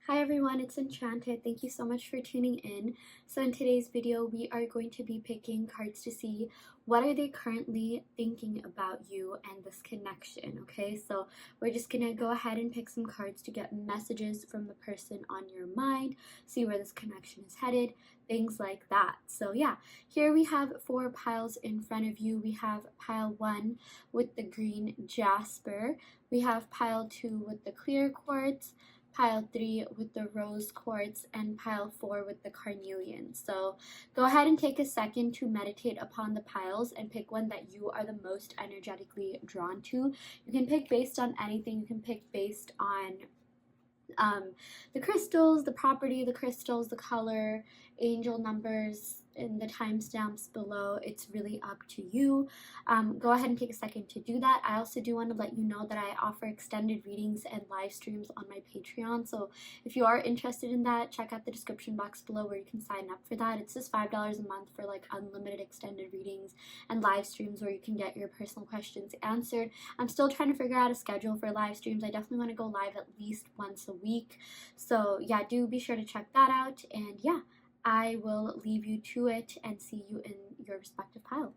Hi everyone, it's Enchanted. Thank you so much for tuning in. So in today's video, we are going to be picking cards to see what are they currently thinking about you and this connection, okay? So we're just gonna go ahead and pick some cards to get messages from the person on your mind, see where this connection is headed, things like that. So yeah, here we have 4 piles in front of you. We have pile 1 with the green Jasper. We have pile 2 with the clear quartz, pile 3 with the rose quartz, and pile 4 with the carnelian. So go ahead and take a second to meditate upon the piles and pick one that you are the most energetically drawn to. You can pick based on anything. You can pick based on the crystals, the property, the crystals, the color, angel numbers, and the timestamps below. It's really up to you. Go ahead and take a second to do that. I also do want to let you know that I offer extended readings and live streams on my Patreon. So if you are interested in that, check out the description box below where you can sign up for that. It's just $5 a month for like unlimited extended readings and live streams where you can get your personal questions answered. I'm still trying to figure out a schedule for live streams. I definitely want to go live at least once a week. So yeah, do be sure to check that out. And yeah, I will leave you to it and see you in your respective pile.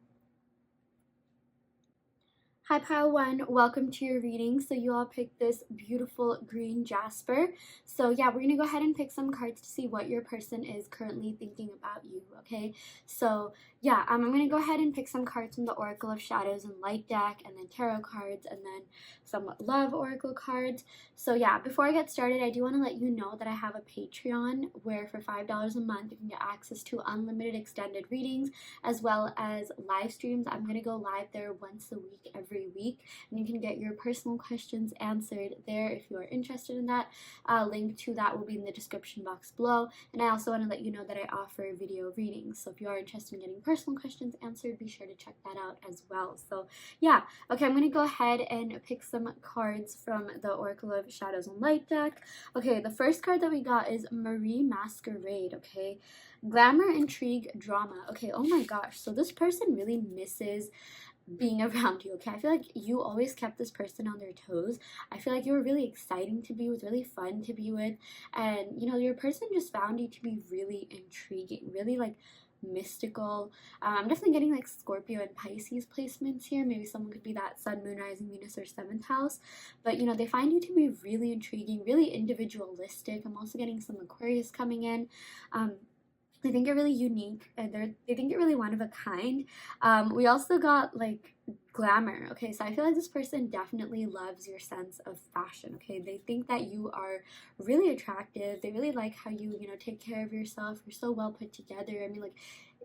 Hi pile 1, welcome to your reading. So you all picked this beautiful green Jasper. So yeah, we're gonna go ahead and pick some cards to see what your person is currently thinking about you, okay? So yeah, I'm gonna go ahead and pick some cards from the Oracle of Shadows and Light deck, and then tarot cards, and then some love oracle cards. So yeah, before I get started, I do want to let you know that I have a Patreon where for $5 a month you can get access to unlimited extended readings as well as live streams. I'm gonna go live there once a week every week, and you can get your personal questions answered there if you are interested in that. Link to that will be in the description box below. And I also want to let you know that I offer video readings, so if you are interested in getting personal questions answered, be sure to check that out as well. So yeah, okay, I'm gonna go ahead and pick some cards from the Oracle of Shadows and Light deck. Okay, the first card that we got is Marie Masquerade. Okay, glamour, intrigue, drama. Okay, oh my gosh, so this person really misses being around you. Okay, I feel like you always kept this person on their toes. I feel like you were really exciting to be with, really fun to be with, and you know, your person just found you to be really intriguing, really like mystical. I'm definitely getting like Scorpio and Pisces placements here. Maybe someone could be that Sun, Moon, Rising, Venus, or 7th house. But you know, they find you to be really intriguing, really individualistic. I'm also getting some Aquarius coming in. They think you're really unique, and they think you're really one of a kind. We also got like glamour. Okay, so I feel like this person definitely loves your sense of fashion. Okay, they think that you are really attractive. They really like how you take care of yourself. You're so well put together. I mean, like,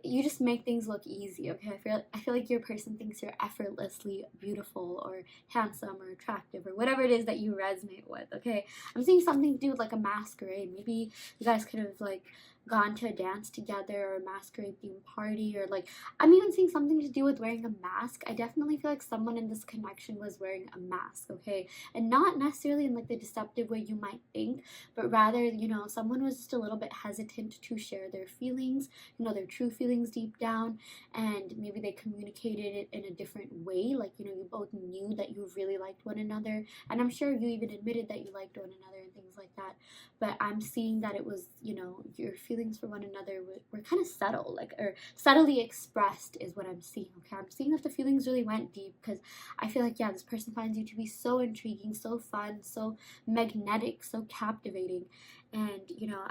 you just make things look easy. Okay, I feel like your person thinks you're effortlessly beautiful or handsome or attractive or whatever it is that you resonate with. Okay, I'm seeing something to do with like a masquerade. Maybe you guys could have like gone to a dance together or a masquerade themed party, or like, I'm even seeing something to do with wearing a mask. I definitely feel like someone in this connection was wearing a mask, okay? And not necessarily in like the deceptive way you might think, but rather, someone was just a little bit hesitant to share their feelings, their true feelings deep down, and maybe they communicated it in a different way. Like, you both knew that you really liked one another, and I'm sure you even admitted that you liked one another and things like that. But I'm seeing that it was, your feelings for one another were kind of subtle, like, or subtly expressed is what I'm seeing. Okay, I'm seeing that the feelings really went deep, because I feel like, yeah, this person finds you to be so intriguing, so fun, so magnetic, so captivating. And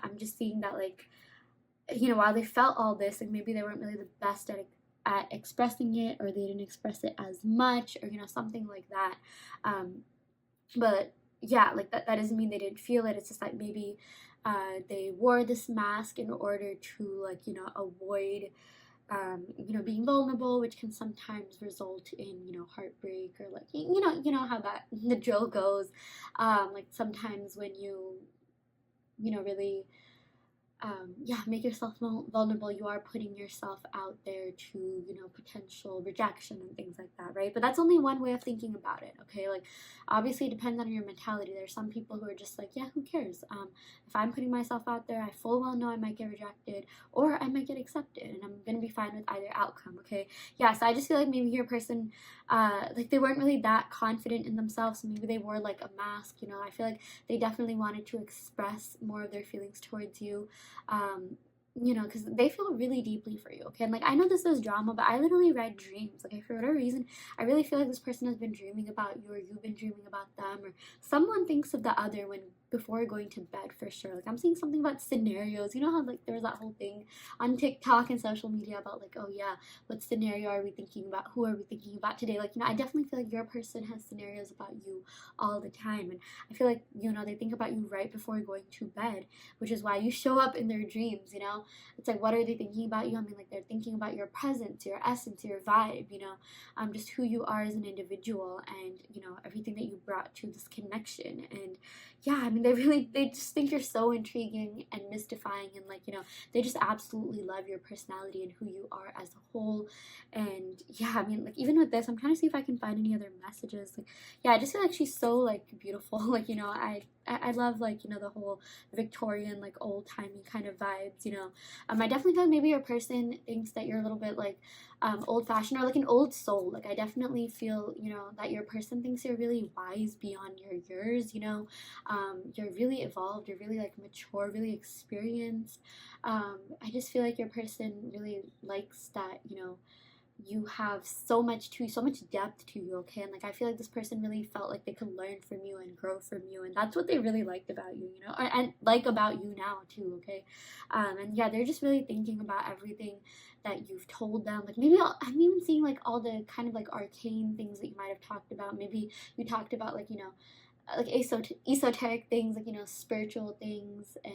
I'm just seeing that, like, while they felt all this, like, maybe they weren't really the best at expressing it, or they didn't express it as much, or something like that. But yeah, like, that doesn't mean they didn't feel it. It's just like maybe they wore this mask in order to, like, avoid being vulnerable, which can sometimes result in heartbreak, or like, how that the drill goes. Like, sometimes when you really yeah, make yourself vulnerable. You are putting yourself out there to, potential rejection and things like that, right? But that's only one way of thinking about it, okay? Like, obviously, it depends on your mentality. There's some people who are just like, yeah, who cares? If I'm putting myself out there, I full well know I might get rejected or I might get accepted, and I'm gonna be fine with either outcome, okay? Yeah, so I just feel like maybe your person, like, they weren't really that confident in themselves, so maybe they wore like a mask, I feel like they definitely wanted to express more of their feelings towards you, um, because they feel really deeply for you, okay? And like, I know this is drama, but I literally read dreams. Like, for whatever reason, I really feel like this person has been dreaming about you, or you've been dreaming about them, or someone thinks of the other when before going to bed for sure. Like, I'm seeing something about scenarios. You know how like there was that whole thing on TikTok and social media about like, oh yeah, what scenario are we thinking about? Who are we thinking about today? Like, I definitely feel like your person has scenarios about you all the time, and I feel like they think about you right before going to bed, which is why you show up in their dreams. It's like, what are they thinking about you? I mean, like, they're thinking about your presence, your essence, your vibe, just who you are as an individual, and everything that you brought to this connection. And yeah, I mean, they just think you're so intriguing and mystifying, and like, they just absolutely love your personality and who you are as a whole. And yeah, I mean, like, even with this, I'm trying to see if I can find any other messages. Like, yeah, I just feel like she's so like beautiful. Like, I love, like, the whole Victorian, like, old timey kind of vibes. I definitely feel like maybe your person thinks that you're a little bit like old fashioned, or like an old soul. Like, I definitely feel, that your person thinks you're really wise beyond your years. You're really evolved, you're really like mature, really experienced. I just feel like your person really likes that, you have so much depth to you, okay? And like, I feel like this person really felt like they could learn from you and grow from you, and that's what they really liked about you, and like about you now too, okay? And yeah, they're just really thinking about everything that you've told them. Like, maybe I'm even seeing like all the kind of like arcane things that you might have talked about. Maybe you talked about like, like esoteric things, like, spiritual things, and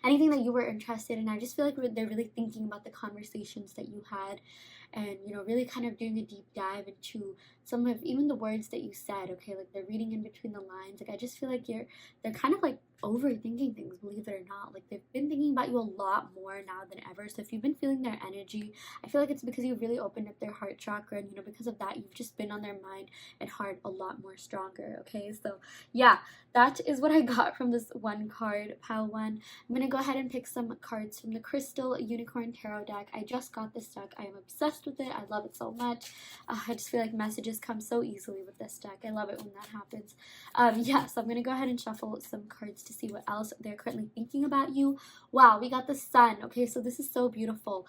anything that you were interested in. I just feel like they're really thinking about the conversations that you had, and really kind of doing a deep dive into some of even the words that you said, okay? Like, they're reading in between the lines. Like, I just feel like they're kind of like overthinking things, believe it or not. Like, they've been thinking about you a lot more now than ever. So if you've been feeling their energy, I feel like it's because you've really opened up their heart chakra, and because of that, you've just been on their mind and heart a lot more stronger, okay? So yeah, that is what I got from this one card, pile one. I'm going to go ahead and pick some cards from the Crystal Unicorn Tarot deck. I just got this deck. I am obsessed with it. I love it so much. I just feel like messages come so easily with this deck. I love it when that happens. Yeah, so I'm going to go ahead and shuffle some cards to see what else they're currently thinking about you. Wow, we got the Sun. Okay, so this is so beautiful.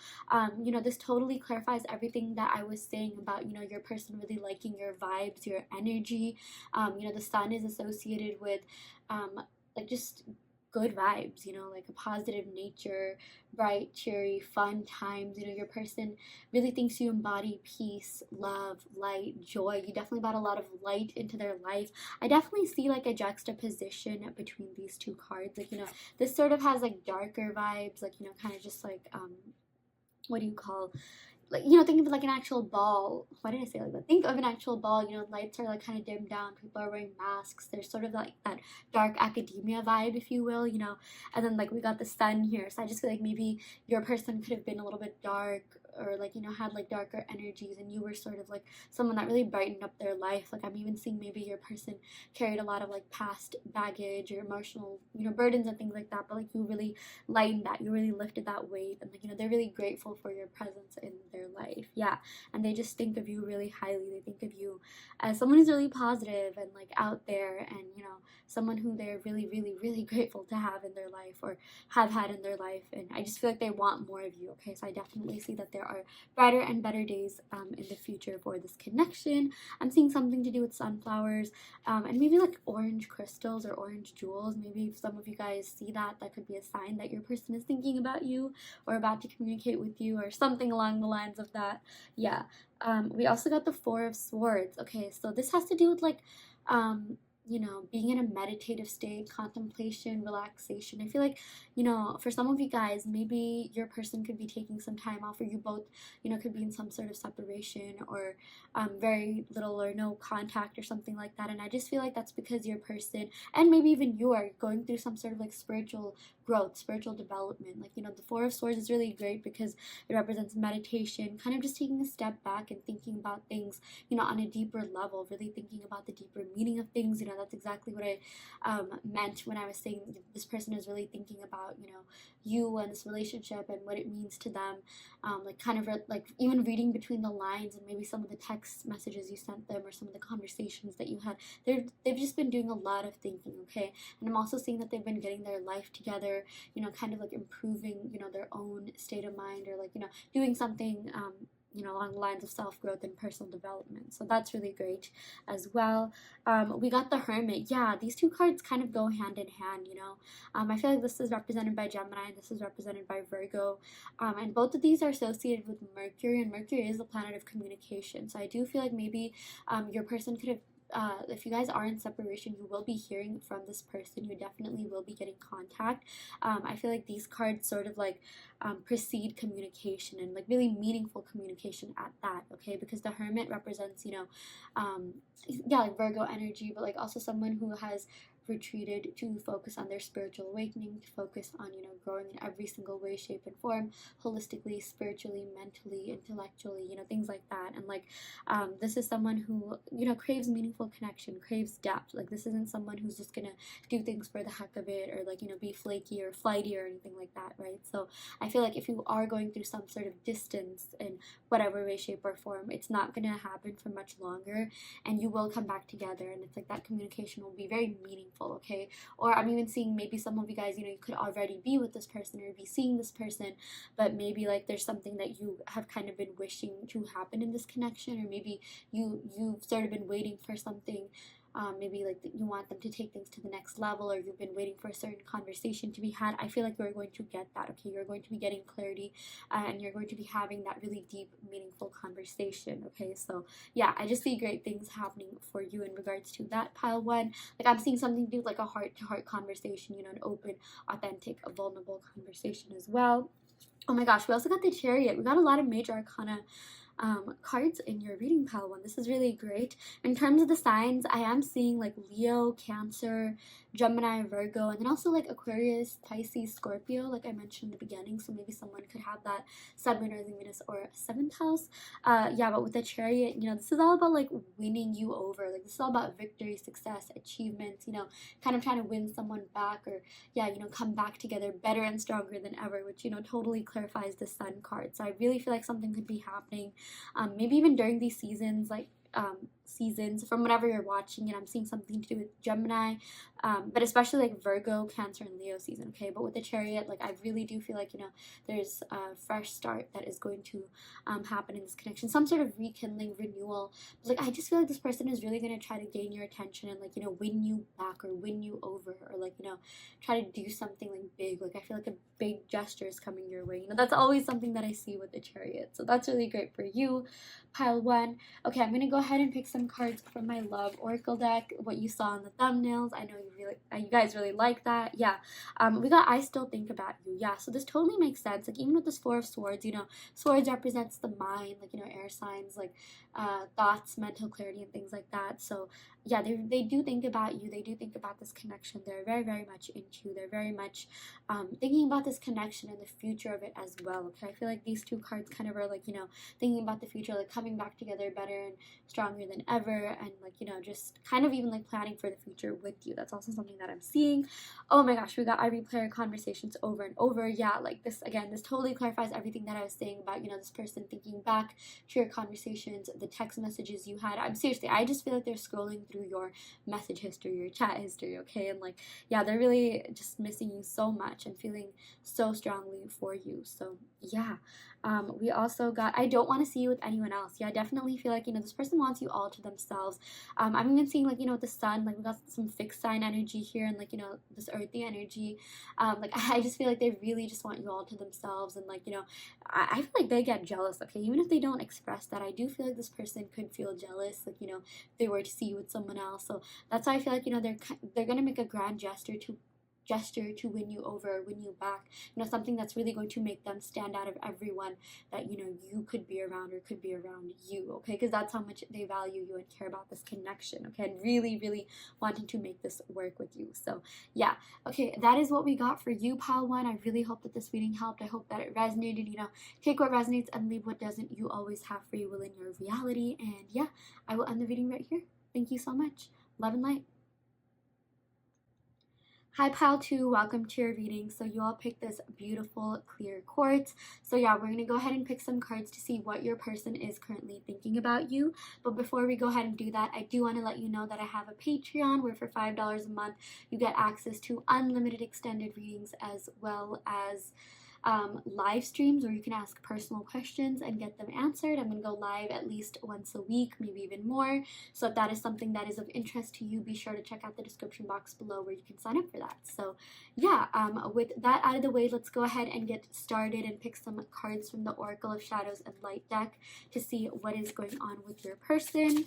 This totally clarifies everything that I was saying about, your person really liking your vibes, your energy. The Sun is associated with, like, just good vibes, like a positive nature, bright, cheery, fun times. Your person really thinks you embody peace, love, light, joy. You definitely brought a lot of light into their life. I definitely see like a juxtaposition between these two cards. Like, this sort of has like darker vibes, like, kind of just like, what do you call, like, think of like an actual ball. Why did I say like that? Think of an actual ball. Lights are like kind of dimmed down. People are wearing masks. There's sort of like that dark academia vibe, if you will. And then like we got the Sun here, so I just feel like maybe your person could have been a little bit dark, or like, had like darker energies, and you were sort of like someone that really brightened up their life. Like, I'm even seeing maybe your person carried a lot of like past baggage or emotional, burdens and things like that, but like you really lightened that, you really lifted that weight, and like, they're really grateful for your presence in their life. Yeah, and they just think of you really highly. They think of you as someone who's really positive and like out there, and someone who they're really, really, really grateful to have in their life, or have had in their life. And I just feel like they want more of you, okay? So I definitely see that there are brighter and better days in the future for this connection. I'm seeing something to do with sunflowers, and maybe like orange crystals or orange jewels. Maybe if some of you guys see that, that could be a sign that your person is thinking about you or about to communicate with you, or something along the lines of that. Yeah. We also got the Four of Swords. Okay, so this has to do with like, you know, being in a meditative state, contemplation, relaxation. I feel like, you know, for some of you guys, maybe your person could be taking some time off, or you both, you know, could be in some sort of separation, or very little or no contact or something like that. And I just feel like that's because your person, and maybe even you, are going through some sort of like spiritual growth, spiritual development. Like, you know, the Four of Swords is really great because it represents meditation, kind of just taking a step back and thinking about things, you know, on a deeper level, really thinking about the deeper meaning of things. You know, that's exactly what I meant when I was saying this person is really thinking about, you know, you and this relationship and what it means to them. Like kind of like even reading between the lines and maybe some of the text messages you sent them or some of the conversations that you had. They've just been doing a lot of thinking, okay? And I'm also seeing that they've been getting their life together, you know, kind of like improving, you know, their own state of mind, or like, you know, doing something you know, along the lines of self-growth and personal development. So that's really great as well. We got the Hermit. Yeah, these two cards kind of go hand in hand, you know. I feel like this is represented by Gemini and this is represented by Virgo. And both of these are associated with Mercury, and Mercury is the planet of communication. So I do feel like maybe your person could have if you guys are in separation, you will be hearing from this person. You definitely will be getting contact. I feel like these cards sort of like precede communication, and like really meaningful communication at that, okay? Because the Hermit represents, you know, yeah, like Virgo energy, but like also someone who has retreated to focus on their spiritual awakening, to focus on, you know, growing in every single way, shape, and form, holistically, spiritually, mentally, intellectually, you know, things like that. And like this is someone who, you know, craves meaningful connection, craves depth. Like this isn't someone who's just gonna do things for the heck of it, or like, you know, be flaky or flighty or anything like that, right? So I feel like if you are going through some sort of distance in whatever way, shape, or form, it's not gonna happen for much longer, and you will come back together, and it's like that communication will be very meaningful, okay? Or I'm even seeing maybe some of you guys, you know, you could already be with this person or be seeing this person, but maybe like there's something that you have kind of been wishing to happen in this connection, or maybe you've sort of been waiting for something. Maybe like you want them to take things to the next level, or you've been waiting for a certain conversation to be had. I feel like you're going to get that, okay? You're going to be getting clarity, and you're going to be having that really deep, meaningful conversation, okay? So yeah, I just see great things happening for you in regards to that, pile one. Like I'm seeing something to do with like a heart-to-heart conversation, you know, an open, authentic, a vulnerable conversation as well. Oh my gosh, we also got the Chariot. We got a lot of major arcana cards in your reading, pile one. This is really great. In terms of the signs, I am seeing like Leo, Cancer, Gemini, Virgo, and then also like Aquarius, Pisces, Scorpio, like I mentioned in the beginning. So maybe someone could have that Sun, Moon, Rising, Venus, or 7th house. Yeah, but with the Chariot, you know, this is all about like winning you over. Like this is all about victory, success, achievements, you know, kind of trying to win someone back, or yeah, you know, come back together better and stronger than ever, which, you know, totally clarifies the Sun card. So I really feel like something could be happening, maybe even during these seasons, like seasons from whenever you're watching it. I'm seeing something to do with Gemini, but especially like Virgo, Cancer, and Leo season, okay? But with the Chariot, like I really do feel like, you know, there's a fresh start that is going to happen in this connection, some sort of rekindling, renewal. But like I just feel like this person is really going to try to gain your attention and like, you know, win you back or win you over, or like, you know, try to do something like big. Like I feel like a big gesture is coming your way. You know, that's always something that I see with the Chariot. So that's really great for you, pile one. Okay, I'm going to go ahead and pick some cards from my Love Oracle deck, what you saw in the thumbnails. I know you guys really like that. Yeah, we got I Still Think About You. Yeah, so this totally makes sense. Like even with this Four of Swords, you know, swords represents the mind, like, you know, air signs, like thoughts, mental clarity, and things like that. So yeah, they do think about you. They do think about this connection. They're very, very much into you. They're very much thinking about this connection and the future of it as well. Okay, I feel like these two cards kind of are like, you know, thinking about the future, like coming back together better and stronger than ever, and like, you know, just kind of even like planning for the future with you. That's also something that I'm seeing. Oh my gosh, we got I replay our conversations over and over. Yeah, like this again, this totally clarifies everything that I was saying about, you know, this person thinking back to your conversations, the text messages you had. I'm seriously, I just feel like they're scrolling through your message history, your chat history, okay? And like, yeah, they're really just missing you so much and feeling so strongly for you. So yeah, we also got I Don't Want to See You With Anyone Else. Yeah, I definitely feel like, you know, this person wants you all to themselves. I'm even seeing like, you know, with the Sun, like we got some fixed sign energy here, and like, you know, this earthy energy. Like I just feel like they really just want you all to themselves, and like, you know, I feel like they get jealous, okay? Even if they don't express that, I do feel like this person could feel jealous, like, you know, if they were to see you with someone someone else. So that's why I feel like, you know, they're gonna make a grand gesture to win you over, win you back, you know, something that's really going to make them stand out of everyone that, you know, you could be around or could be around you, okay, because that's how much they value you and care about this connection, okay, and really wanting to make this work with you. So yeah, okay, that is what we got for you, pile one. I really hope that this reading helped. I hope that it resonated. You know, take what resonates and leave what doesn't. You always have free will in your reality. And yeah, I will end the reading right here. Thank you so much. Love and light. Hi pile 2, welcome to your reading. So you all picked this beautiful clear quartz. So yeah, we're going to go ahead and pick some cards to see what your person is currently thinking about you. But before we go ahead and do that, I do want to let you know that I have a Patreon where for $5 a month you get access to unlimited extended readings as well as live streams where you can ask personal questions and get them answered. I'm going to go live at least once a week, maybe even more. So if that is something that is of interest to you, be sure to check out the description box below where you can sign up for that. So yeah, with that out of the way, let's go ahead and get started and pick some cards from the Oracle of Shadows and Light deck to see what is going on with your person.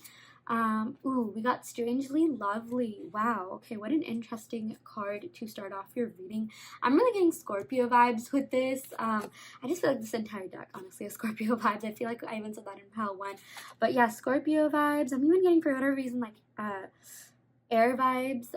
Ooh, we got Strangely Lovely. Wow, okay, what an interesting card to start off your reading. I'm really getting Scorpio vibes with this. I just feel like this entire deck, honestly, is Scorpio vibes. I feel like I even said that in pile 1. But yeah, Scorpio vibes. I'm even getting, for whatever reason, like, air vibes.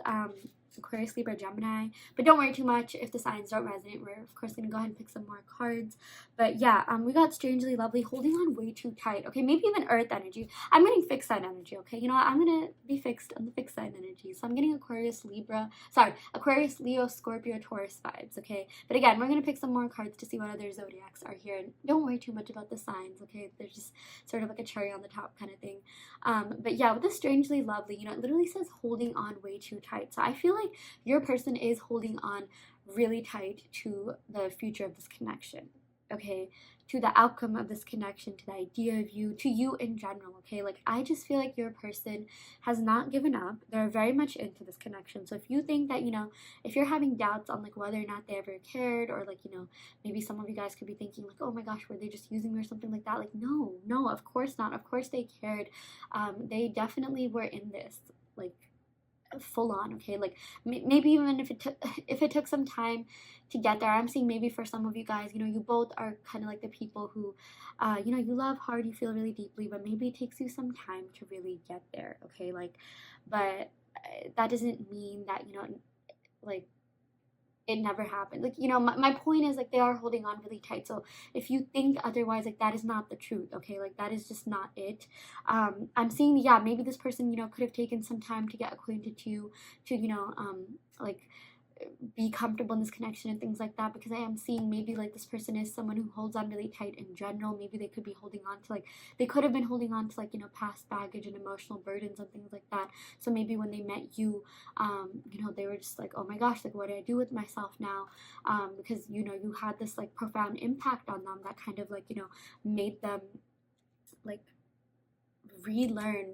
Aquarius, Libra, Gemini. But don't worry too much if the signs don't resonate. We're, of course, going to go ahead and pick some more cards. But yeah, we got Strangely Lovely, holding on way too tight. Okay, maybe even Earth energy. I'm getting fixed sign energy, okay? You know what? I'm going to be fixed on the fixed sign energy. So I'm getting Aquarius, Leo, Scorpio, Taurus vibes, okay? But again, we're going to pick some more cards to see what other zodiacs are here. And don't worry too much about the signs, okay? They're just sort of like a cherry on the top kind of thing. But yeah, with the Strangely Lovely, you know, it literally says holding on way too tight. So I feel like your person is holding on really tight to the future of this connection, okay, to the outcome of this connection, to the idea of you, to you in general, okay? Like, I just feel like your person has not given up. They're very much into this connection. So if you think that, you know, if you're having doubts on like whether or not they ever cared, or like, you know, maybe some of you guys could be thinking like, oh my gosh, were they just using me or something like that? Like, no, of course not. Of course they cared. They definitely were in this, like, full on, okay? Like, maybe even if it took some time to get there. I'm seeing maybe for some of you guys, you know, you both are kind of like the people who, you know, you love hard, you feel really deeply, but maybe it takes you some time to really get there, okay? Like, but that doesn't mean that, you know, like, it never happened. Like, you know, my point is, like, they are holding on really tight. So if you think otherwise, like, that is not the truth, okay? Like, that is just not it. I'm seeing, yeah, maybe this person, you know, could have taken some time to get acquainted to you, to, you know, like, be comfortable in this connection and things like that, because I am seeing maybe like this person is someone who holds on really tight in general. Maybe they could be holding on to, like, they could have been holding on to, like, you know, past baggage and emotional burdens and things like that. So maybe when they met you, you know, they were just like, oh my gosh, like, what do I do with myself now? Because, you know, you had this like profound impact on them that kind of like, you know, made them like relearn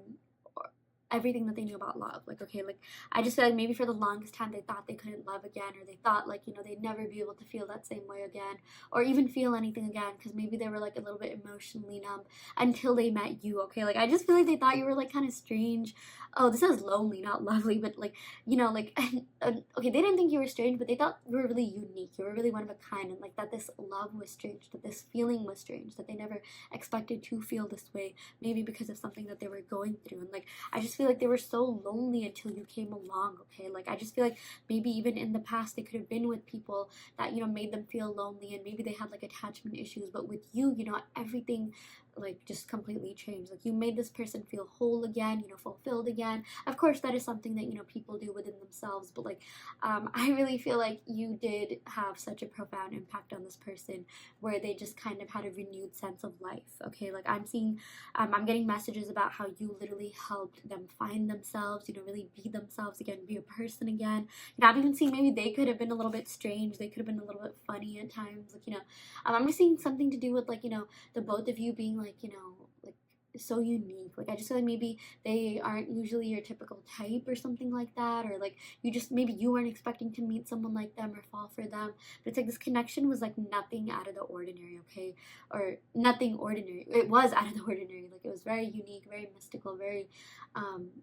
everything that they knew about love. Like, okay, like, I just feel like maybe for the longest time they thought they couldn't love again, or they thought, like, you know, they'd never be able to feel that same way again, or even feel anything again, because maybe they were like a little bit emotionally numb until they met you, okay? Like, I just feel like they thought you were like kind of strange. Oh, this is lonely, not lovely, but like, you know, like, okay, they didn't think you were strange, but they thought you were really unique, you were really one of a kind, and like that this love was strange, that this feeling was strange, that they never expected to feel this way, maybe because of something that they were going through. And like, I just feel like they were so lonely until you came along, okay? Like, I just feel like maybe even in the past they could have been with people that, you know, made them feel lonely, and maybe they had like attachment issues, but with you, you know, everything like just completely changed. Like, you made this person feel whole again, you know, fulfilled again. Of course, that is something that, you know, people do within themselves, but like, I really feel like you did have such a profound impact on this person where they just kind of had a renewed sense of life, okay? Like, I'm seeing, I'm getting messages about how you literally helped them find themselves, you know, really be themselves again, be a person again. You know, I'm even seeing maybe they could have been a little bit strange, they could have been a little bit funny at times, like, you know, I'm just seeing something to do with, like, you know, the both of you being like, you know, like so unique. Like I just feel like maybe they aren't usually your typical type or something like that, or like you just, maybe you weren't expecting to meet someone like them or fall for them, but it's like this connection was like nothing out of the ordinary, okay? Or nothing ordinary, it was out of the ordinary. Like it was very unique, very mystical, very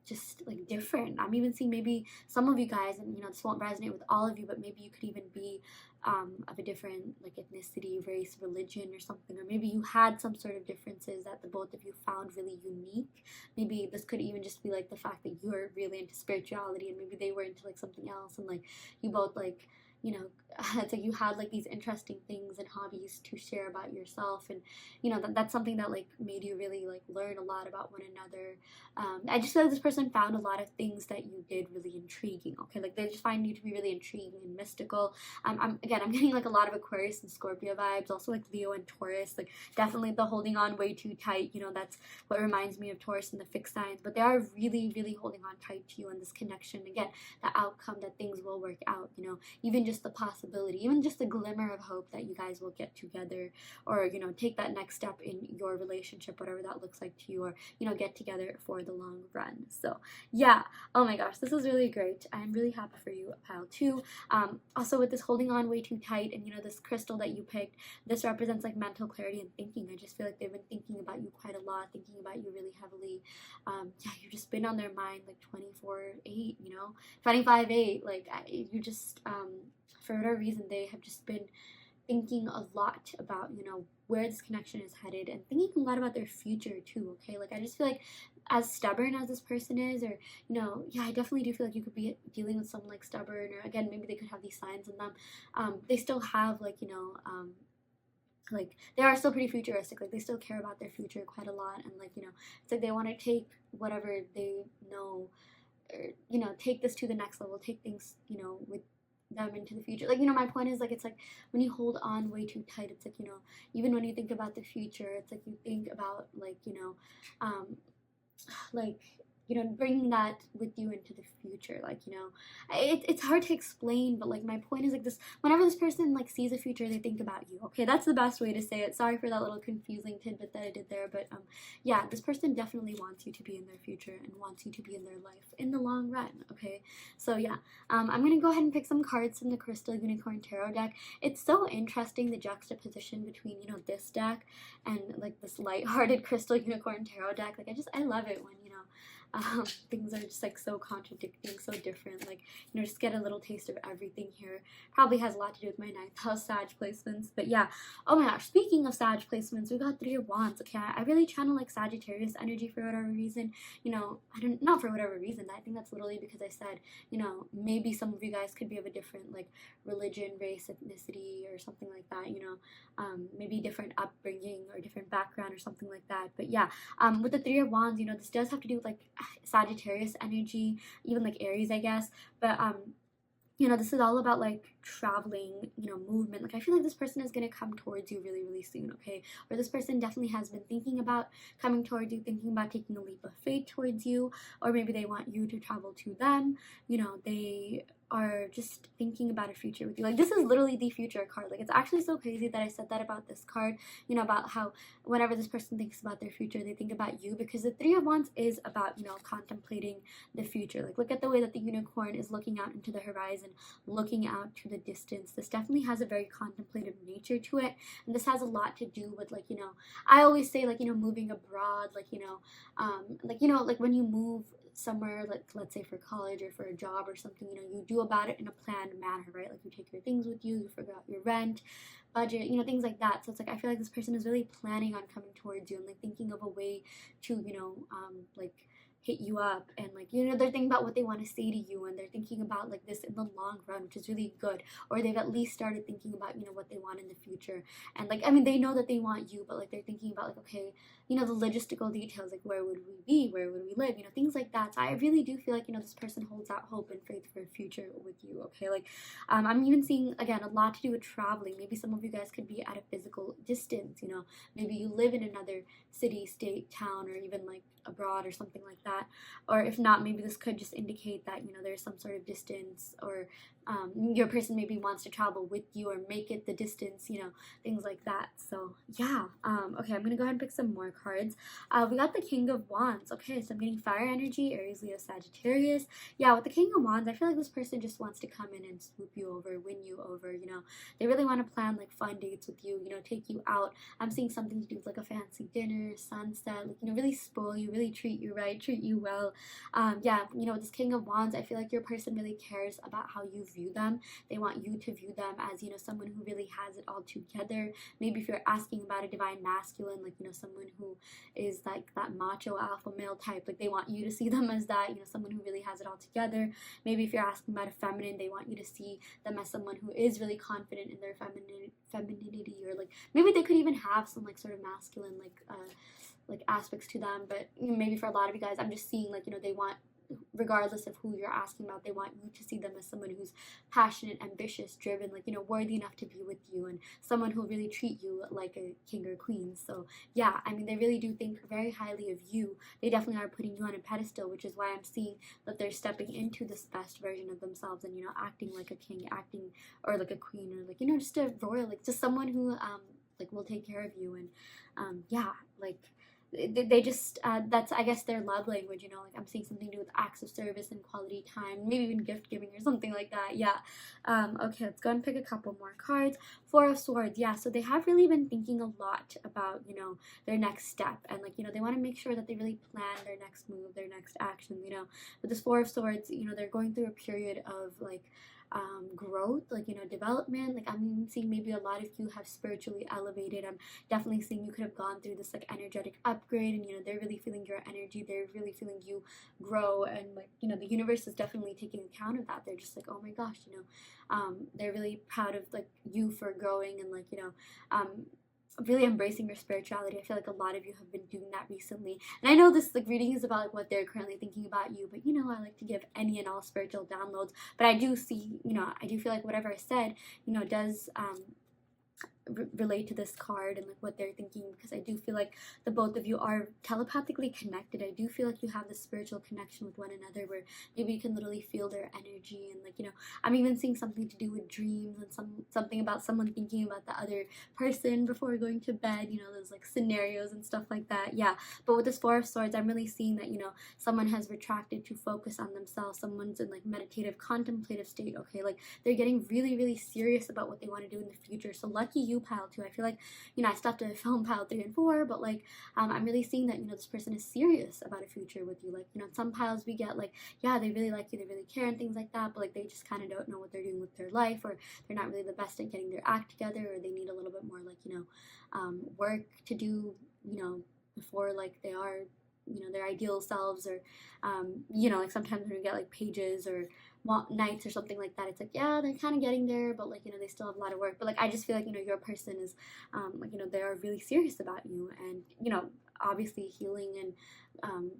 just like different. I'm even seeing maybe some of you guys, and this won't resonate with all of you, but maybe you could even be of a different like ethnicity, race, religion, or something, or maybe you had some sort of differences that the both of you found really unique. Maybe this could even just be like the fact that you're really into spirituality, and maybe they were into like something else, and like you both like, it's like you had like these interesting things and hobbies to share about yourself, and that's something that like made you really like learn a lot about one another. I just feel like this person found a lot of things that you did really intriguing, okay? Like they just find you to be really intriguing and mystical. I'm getting like a lot of Aquarius and Scorpio vibes, also like Leo and Taurus, like definitely the holding on way too tight, that's what reminds me of Taurus and the fixed signs, but they are really, really holding on tight to you in this connection. Again, the outcome that things will work out, even just the possibility, even just the glimmer of hope that you guys will get together, or take that next step in your relationship, whatever that looks like to you, or get together for the long run. So yeah, oh my gosh, this is really great. I'm really happy for you, pile 2. Also with this holding on way too tight, and this crystal that you picked, this represents like mental clarity and thinking. I just feel like they've been thinking about you quite a lot, thinking about you really heavily. Yeah, you've just been on their mind like 24/8, 25/8. Like you just for whatever reason, they have just been thinking a lot about, where this connection is headed, and thinking a lot about their future too, okay? Like, I just feel like as stubborn as this person is, or, yeah, I definitely do feel like you could be dealing with someone like stubborn, or again, maybe they could have these signs in them. They still have, like, like they are still pretty futuristic, like they still care about their future quite a lot, and like, it's like they want to take whatever they know, or take this to the next level, take things with them into the future. Like, my point is, like, it's like when you hold on way too tight, it's like, even when you think about the future, it's like you think about like, like, bringing that with you into the future. Like, it's hard to explain, but like my point is like this, whenever this person like sees a future, they think about you, okay? That's the best way to say it. Sorry for that little confusing tidbit that I did there, but yeah, this person definitely wants you to be in their future and wants you to be in their life in the long run, okay? So yeah, I'm gonna go ahead and pick some cards from the Crystal Unicorn Tarot deck. It's so interesting, the juxtaposition between this deck and like this light-hearted Crystal Unicorn Tarot deck. Like I love it when things are just like so contradicting, so different. Like, just get a little taste of everything here. Probably has a lot to do with my 9th house Sag placements. But yeah, oh my gosh, speaking of Sag placements, we got 3 of Wands. Okay, I really channel like Sagittarius energy for whatever reason. Not for whatever reason. I think that's literally because I said, maybe some of you guys could be of a different like religion, race, ethnicity, or something like that. Maybe different upbringing or different background or something like that. But yeah, with the 3 of Wands, this does have to do with like Sagittarius energy, even like Aries, I guess. But this is all about like traveling, movement. Like I feel like this person is going to come towards you really, really soon, okay? Or this person definitely has been thinking about coming towards you, thinking about taking a leap of faith towards you, or maybe they want you to travel to them. They are just thinking about a future with you. Like this is literally the future card. Like it's actually so crazy that I said that about this card, about how whenever this person thinks about their future, they think about you, because the 3 of Wands is about, contemplating the future. Like look at the way that the unicorn is looking out into the horizon, looking out to the distance. This definitely has a very contemplative nature to it, and this has a lot to do with like, I always say like, moving abroad, like, like when you move somewhere, like let's say for college or for a job or something, you do about it in a planned manner, right? Like you take your things with you figure out your rent, budget, things like that. So it's like I feel like this person is really planning on coming towards you and like thinking of a way to like hit you up, and like they're thinking about what they want to say to you, and they're thinking about like this in the long run, which is really good. Or they've at least started thinking about what they want in the future, and like they know that they want you, but like they're thinking about like, okay, the logistical details, like where would we be, where would we live, things like that. So I really do feel like this person holds out hope and faith for a future with you, okay? Like I'm even seeing again a lot to do with traveling. Maybe some of you guys could be at a physical distance, maybe you live in another city, state, town, or even like abroad or something like that. Or if not, maybe this could just indicate that, you know, there's some sort of distance, or your person maybe wants to travel with you or make it the distance, you know, things like that. So yeah, okay, I'm gonna go ahead and pick some more cards. We got the King of Wands. Okay, so I'm getting fire energy, Aries, Leo, Sagittarius. Yeah, with the King of Wands, I feel like this person just wants to come in and swoop you over, win you over, you know. They really want to plan like fun dates with you, you know, take you out. I'm seeing something to do with like a fancy dinner, sunset, like, you know, really spoil you, really treat you right, treat you well. Yeah, you know, with this King of Wands, I feel like your person really cares about how you view them. They want you to view them as, you know, someone who really has it all together. Maybe if you're asking about a divine masculine, like, you know, someone who is like that macho alpha male type, like they want you to see them as that, you know, someone who really has it all together. Maybe if you're asking about a feminine, they want you to see them as someone who is really confident in their femininity, or like maybe they could even have some like sort of masculine like aspects to them. But you know, maybe for a lot of you guys, I'm just seeing like, you know, they want, regardless of who you're asking about, they want you to see them as someone who's passionate, ambitious, driven, like, you know, worthy enough to be with you, and someone who'll really treat you like a king or queen. So yeah, I mean, they really do think very highly of you. They definitely are putting you on a pedestal, which is why I'm seeing that they're stepping into this best version of themselves, and, you know, acting like a king, acting, or like a queen, or like, you know, just a royal, like just someone who like will take care of you. And yeah, like they just that's, I guess, their love language, you know. Like I'm seeing something to do with acts of service and quality time, maybe even gift giving or something like that. Yeah. Okay, let's go and pick a couple more cards. Four of Swords. Yeah, so they have really been thinking a lot about, you know, their next step, and like, you know, they want to make sure that they really plan their next move, their next action, you know. With this Four of Swords, you know, they're going through a period of like growth, like, you know, development. Like I'm seeing maybe a lot of you have spiritually elevated. I'm definitely seeing you could have gone through this like energetic upgrade, and, you know, they're really feeling your energy, they're really feeling you grow, and like, you know, the universe is definitely taking account of that. They're just like, oh my gosh, you know, they're really proud of like you for growing, and like, you know, really embracing your spirituality. I feel like a lot of you have been doing that recently. And I know this like reading is about like what they're currently thinking about you, but you know, I like to give any and all spiritual downloads. But I do see, you know, I do feel like whatever I said, you know, does relate to this card and like what they're thinking, because I do feel like the both of you are telepathically connected. I do feel like you have this spiritual connection with one another, where maybe you can literally feel their energy. And like, you know, I'm even seeing something to do with dreams, and something about someone thinking about the other person before going to bed, you know, those like scenarios and stuff like that. Yeah, but with this Four of Swords, I'm really seeing that, you know, someone has retracted to focus on themselves. Someone's in like meditative, contemplative state. Okay, like they're getting really, really serious about what they want to do in the future. So lucky you, pile 2. I feel like, you know, I stopped to film pile 3 and 4, but like I'm really seeing that, you know, this person is serious about a future with you. Like, you know, some piles we get like, yeah, they really like you, they really care and things like that, but like they just kind of don't know what they're doing with their life, or they're not really the best at getting their act together, or they need a little bit more like, you know, work to do, you know, before like they are, you know, their ideal selves. Or you know, like sometimes when we get like pages or nights or something like that, it's like, yeah, they're kind of getting there, but like, you know, they still have a lot of work. But like I just feel like, you know, your person is like, you know, they are really serious about you. And, you know, obviously healing and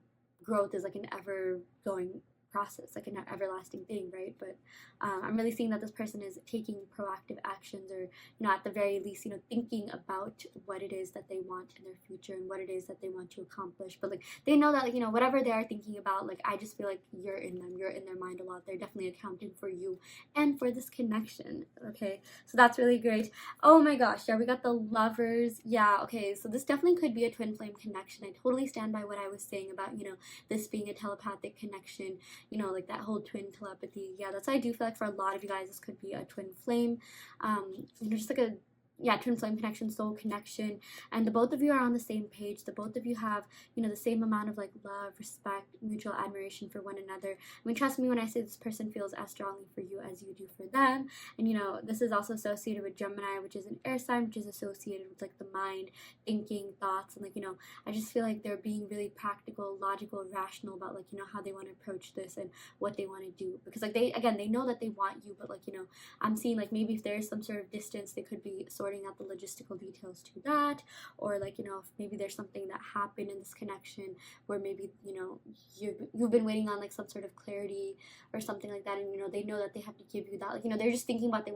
growth is like an ever going process, like an everlasting thing, right? But I'm really seeing that this person is taking proactive actions, or, you know, at the very least, you know, thinking about what it is that they want in their future and what it is that they want to accomplish. But like they know that, like, you know, whatever they are thinking about, like I just feel like you're in them, you're in their mind a lot. They're definitely accounting for you and for this connection. Okay, so that's really great. Oh my gosh, yeah, we got the Lovers. Yeah, okay, so this definitely could be a twin flame connection. I totally stand by what I was saying about, you know, this being a telepathic connection, you know, like that whole twin telepathy. Yeah, that's why I do feel like for a lot of you guys this could be a twin flame, you know, just like a, yeah, twin flame connection, soul connection. And the both of you are on the same page. The both of you have, you know, the same amount of like love, respect, mutual admiration for one another. I mean, trust me when I say this person feels as strongly for you as you do for them. And, you know, this is also associated with Gemini, which is an air sign, which is associated with like the mind, thinking, thoughts. And like, you know, I just feel like they're being really practical, logical, rational about like, you know, how they want to approach this and what they want to do. Because like they, again, they know that they want you, but like, you know, I'm seeing like maybe if there's some sort of distance, they could be sorting out the logistical details to that. Or like, you know, if maybe there's something that happened in this connection where maybe, you know, you've been waiting on like some sort of clarity or something like that, and you know, they know that they have to give you that. Like, you know, they're just thinking about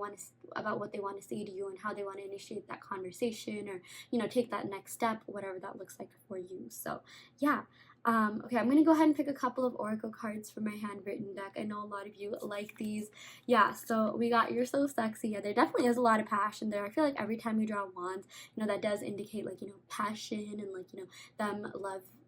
about what they want to say to you and how they want to initiate that conversation, or, you know, take that next step, whatever that looks like for you. So yeah, Okay, I'm gonna go ahead and pick a couple of oracle cards for my handwritten deck. I know a lot of you like these. Yeah, so we got You're So Sexy. Yeah, there definitely is a lot of passion there. I feel like every time you draw wands, that does indicate like, passion and like, them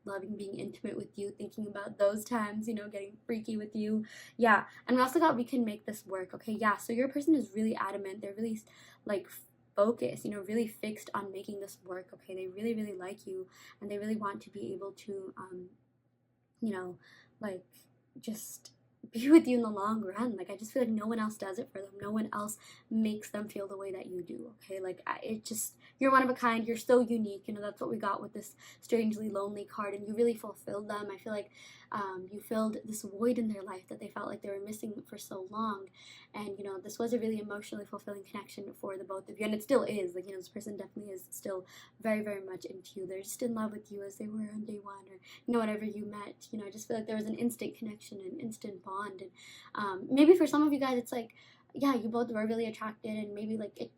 loving being intimate with you, thinking about those times, getting freaky with you. Yeah, and we also got We Can Make This Work. Okay, yeah, so your person is really adamant. They're really like focused, really fixed on making this work. Okay, they really, really like you, and they really want to be able to like just be with you in the long run. Like, I just feel like no one else does it for them. No one else makes them feel the way that you do. Okay, like you're one of a kind. You're so unique. That's what we got with this Strangely Lonely card, and you really fulfilled them. I feel like you filled this void in their life that they felt like they were missing for so long. And this was a really emotionally fulfilling connection for the both of you, and it still is. Like, this person definitely is still very, very much into you. They're just in love with you as they were on day one, or whenever you met. I just feel like there was an instant connection, an instant bond. And maybe for some of you guys, it's like, yeah, you both were really attracted, and maybe like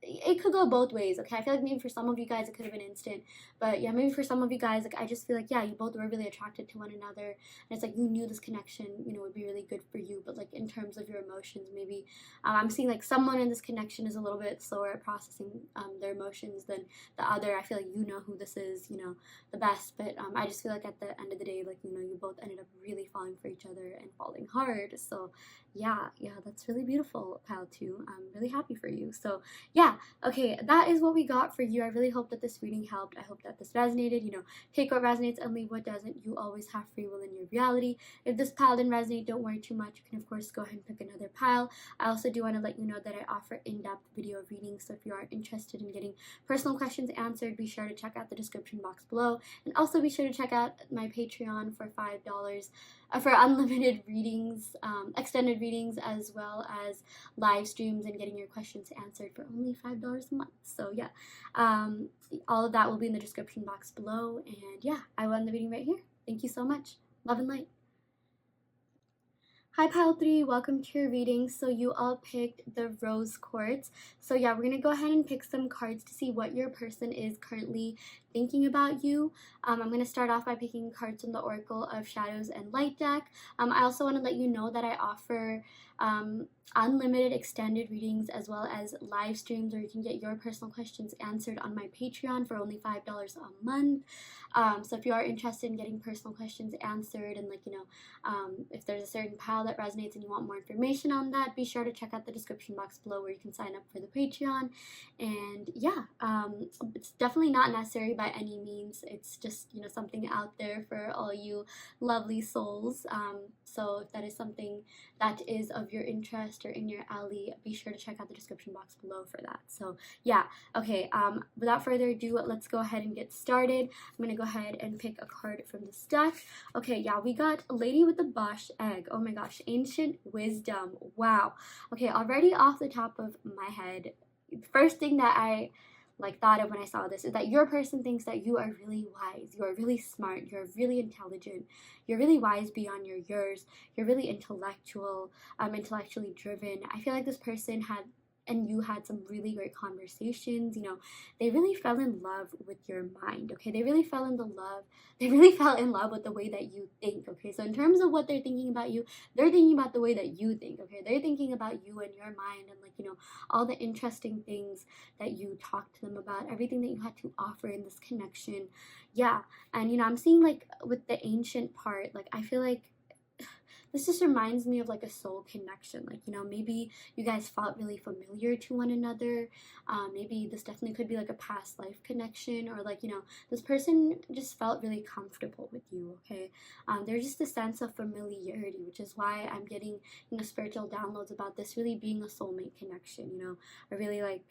it could go both ways. Okay, I feel like maybe for some of you guys it could have been instant, but yeah, maybe for some of you guys, like, I just feel like, yeah, you both were really attracted to one another, and it's like you knew this connection would be really good for you. But like, in terms of your emotions, maybe I'm seeing like someone in this connection is a little bit slower at processing their emotions than the other. I feel like who this is the best, but I just feel like at the end of the day, like, you both ended up really falling for each other and falling hard. So yeah, that's really beautiful, pal, too. I'm really happy for you. So yeah, okay, that is what we got for you. I really hope that this reading helped. I hope that this resonated. Take what resonates and leave what doesn't. You always have free will in your reality. If this pile didn't resonate, don't worry too much. You can, of course, go ahead and pick another pile. I also do want to let you know that I offer in-depth video readings, so if you are interested in getting personal questions answered, be sure to check out the description box below. And also be sure to check out my Patreon for $5 for unlimited readings, extended readings, as well as live streams and getting your questions answered for only $5 a month. So yeah, all of that will be in the description box below. And yeah, I will end the reading right here. Thank you so much. Love and light. Hi Pile 3, welcome to your reading. So you all picked the Rose Quartz. So yeah, we're going to go ahead and pick some cards to see what your person is currently thinking about you. I'm going to start off by picking cards from the Oracle of Shadows and Light deck. I also want to let you know that I offer unlimited extended readings as well as live streams where you can get your personal questions answered on my Patreon for only $5 a month. So if you are interested in getting personal questions answered, and like, if there's a certain pile that resonates and you want more information on that, be sure to check out the description box below where you can sign up for the Patreon. And yeah, it's definitely not necessary by any means. It's just, something out there for all you lovely souls. So if that is something that is of your interest or in your alley, be sure to check out the description box below for that. So yeah, okay, without further ado, let's go ahead and get started. I'm gonna go ahead and pick a card from this deck. Okay, yeah, we got Lady with the Bosch Egg. Oh my gosh, Ancient Wisdom. Wow. Okay, already off the top of my head, the first thing that I thought of when I saw this is that your person thinks that you are really wise, you are really smart, you're really intelligent, you're really wise beyond your years, you're really intellectual, intellectually driven. I feel like this person you had some really great conversations. They really fell in love with your mind. Okay, they really fell in love with the way that you think. Okay, so in terms of what they're thinking about you, they're thinking about the way that you think. Okay, they're thinking about you and your mind, and like, all the interesting things that you talked to them about, everything that you had to offer in this connection. Yeah, and I'm seeing, like, with the ancient part, like, I feel like this just reminds me of like a soul connection. Like, maybe you guys felt really familiar to one another. Maybe this definitely could be like a past life connection, or like, this person just felt really comfortable with you. Okay, there's just a sense of familiarity, which is why I'm getting spiritual downloads about this really being a soulmate connection. A really like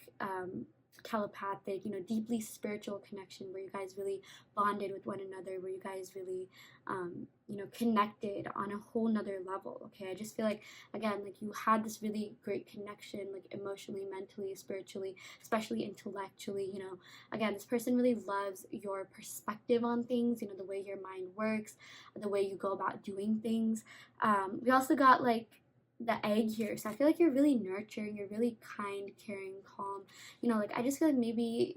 telepathic, deeply spiritual connection where you guys really bonded with one another, where you guys really connected on a whole nother level. Okay, I just feel like, again, like, you had this really great connection, like emotionally, mentally, spiritually, especially intellectually. Again, this person really loves your perspective on things, the way your mind works, the way you go about doing things. We also got like the egg here. So I feel like you're really nurturing, you're really kind, caring, calm. Like I just feel like maybe,